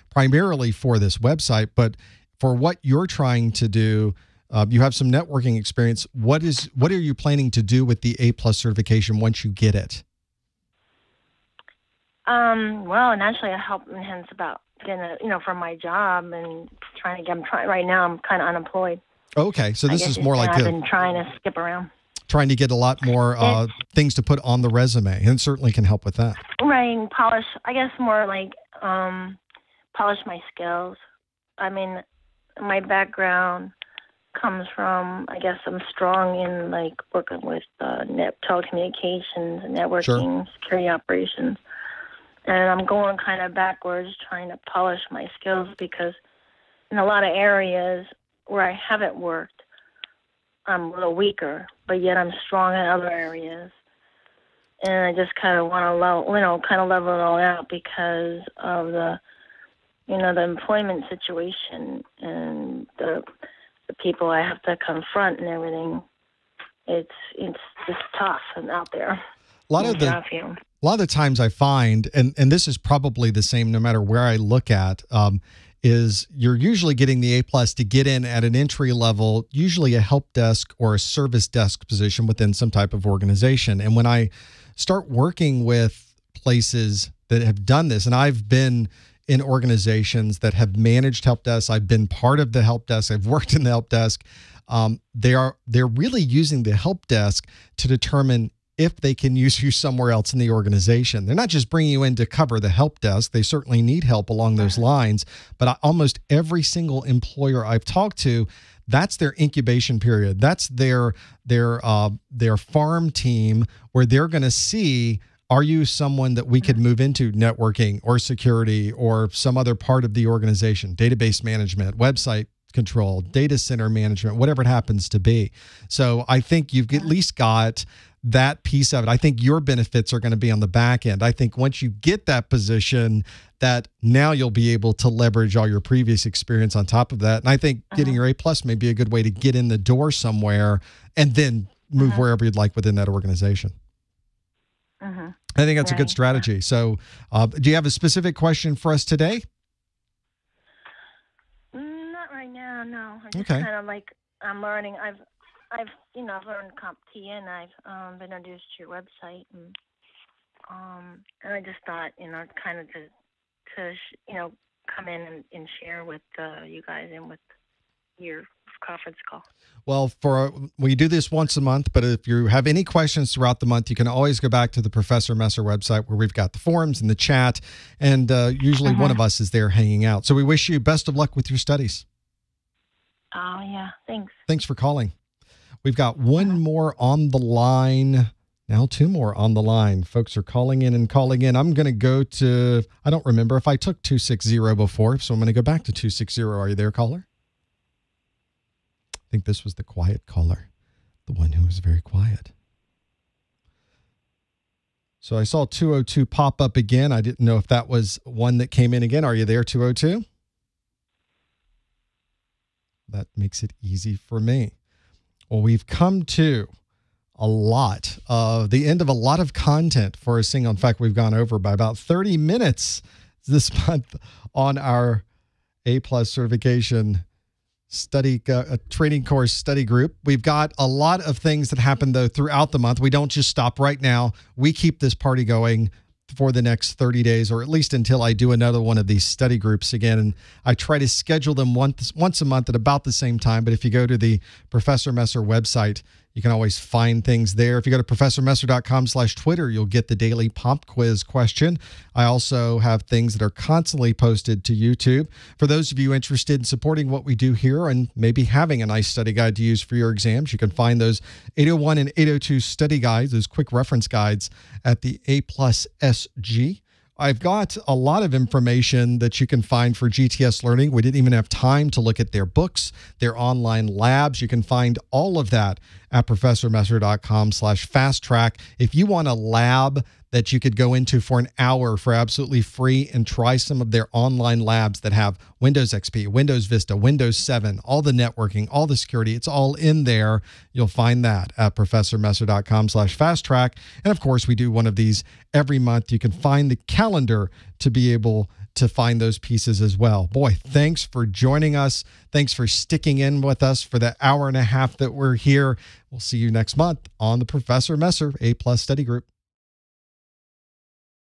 primarily for this website. But for what you're trying to do, you have some networking experience. What are you planning to do with the A+ certification once you get it? Well, naturally, I help hence about getting from my job and right now I'm kind of unemployed. Okay, so this is more like I've been trying to skip around. Trying to get a lot more things to put on the resume, and certainly can help with that. Right, polish. I guess more like polish my skills. I mean, my background comes from, I guess I'm strong in like working with telecommunications, networking, Sure. security operations. And I'm going kind of backwards, trying to polish my skills because in a lot of areas where I haven't worked, I'm a little weaker, but yet I'm strong in other areas. And I just kind of want to level it all out because of the employment situation and the people I have to confront and everything. It's just tough and out there. A lot of the times I find, and this is probably the same no matter where I look at, is you're usually getting the A+ to get in at an entry level, usually a help desk or a service desk position within some type of organization. And when I start working with places that have done this, and I've been in organizations that have managed help desks, I've been part of the help desk, I've worked in the help desk, they're really using the help desk to determine if they can use you somewhere else in the organization. They're not just bringing you in to cover the help desk. They certainly need help along those lines. But almost every single employer I've talked to, that's their incubation period. That's their farm team where they're going to see, are you someone that we could move into networking or security or some other part of the organization, database management, website control, data center management, whatever it happens to be. So I think you've at least got that piece of it. I think your benefits are going to be on the back end. I think once you get that position, that now you'll be able to leverage all your previous experience on top of that. And I think getting your A+ may be a good way to get in the door somewhere and then move wherever you'd like within that organization. I think that's a good strategy. So do you have a specific question for us today? Not right now, no. I'm just Okay. kind of like, I'm learning. I've learned CompTIA, and I've been introduced to your website, and I just thought, kind of to come in and share with you guys and with your conference call. Well, we do this once a month, but if you have any questions throughout the month, you can always go back to the Professor Messer website where we've got the forums and the chat, and usually one of us is there hanging out. So we wish you best of luck with your studies. Oh, yeah. Thanks. Thanks for calling. We've got one more on the line. Now two more on the line. Folks are calling in and calling in. I'm going to go to, I don't remember if I took 260 before, so I'm going to go back to 260. Are you there, caller? I think this was the quiet caller, the one who was very quiet. So I saw 202 pop up again. I didn't know if that was one that came in again. Are you there, 202? That makes it easy for me. Well, we've come to the end of a lot of content for a single. In fact, we've gone over by about 30 minutes this month on our A+ certification study training course study group. We've got a lot of things that happen, though, throughout the month. We don't just stop right now. We keep this party going for the next 30 days, or at least until I do another one of these study groups again. And I try to schedule them once a month at about the same time. But if you go to the Professor Messer website, you can always find things there. If you go to professormesser.com/Twitter, you'll get the daily pop quiz question. I also have things that are constantly posted to YouTube. For those of you interested in supporting what we do here and maybe having a nice study guide to use for your exams, you can find those 801 and 802 study guides, those quick reference guides at the A+ SG. I've got a lot of information that you can find for GTS Learning. We didn't even have time to look at their books, their online labs. You can find all of that at professormesser.com/fast track. If you want a lab that you could go into for an hour for absolutely free and try some of their online labs that have Windows XP, Windows Vista, Windows 7, all the networking, all the security. It's all in there. You'll find that at professormesser.com/fast-track. And of course, we do one of these every month. You can find the calendar to be able to find those pieces as well. Boy, thanks for joining us. Thanks for sticking in with us for the hour and a half that we're here. We'll see you next month on the Professor Messer A+ Study Group.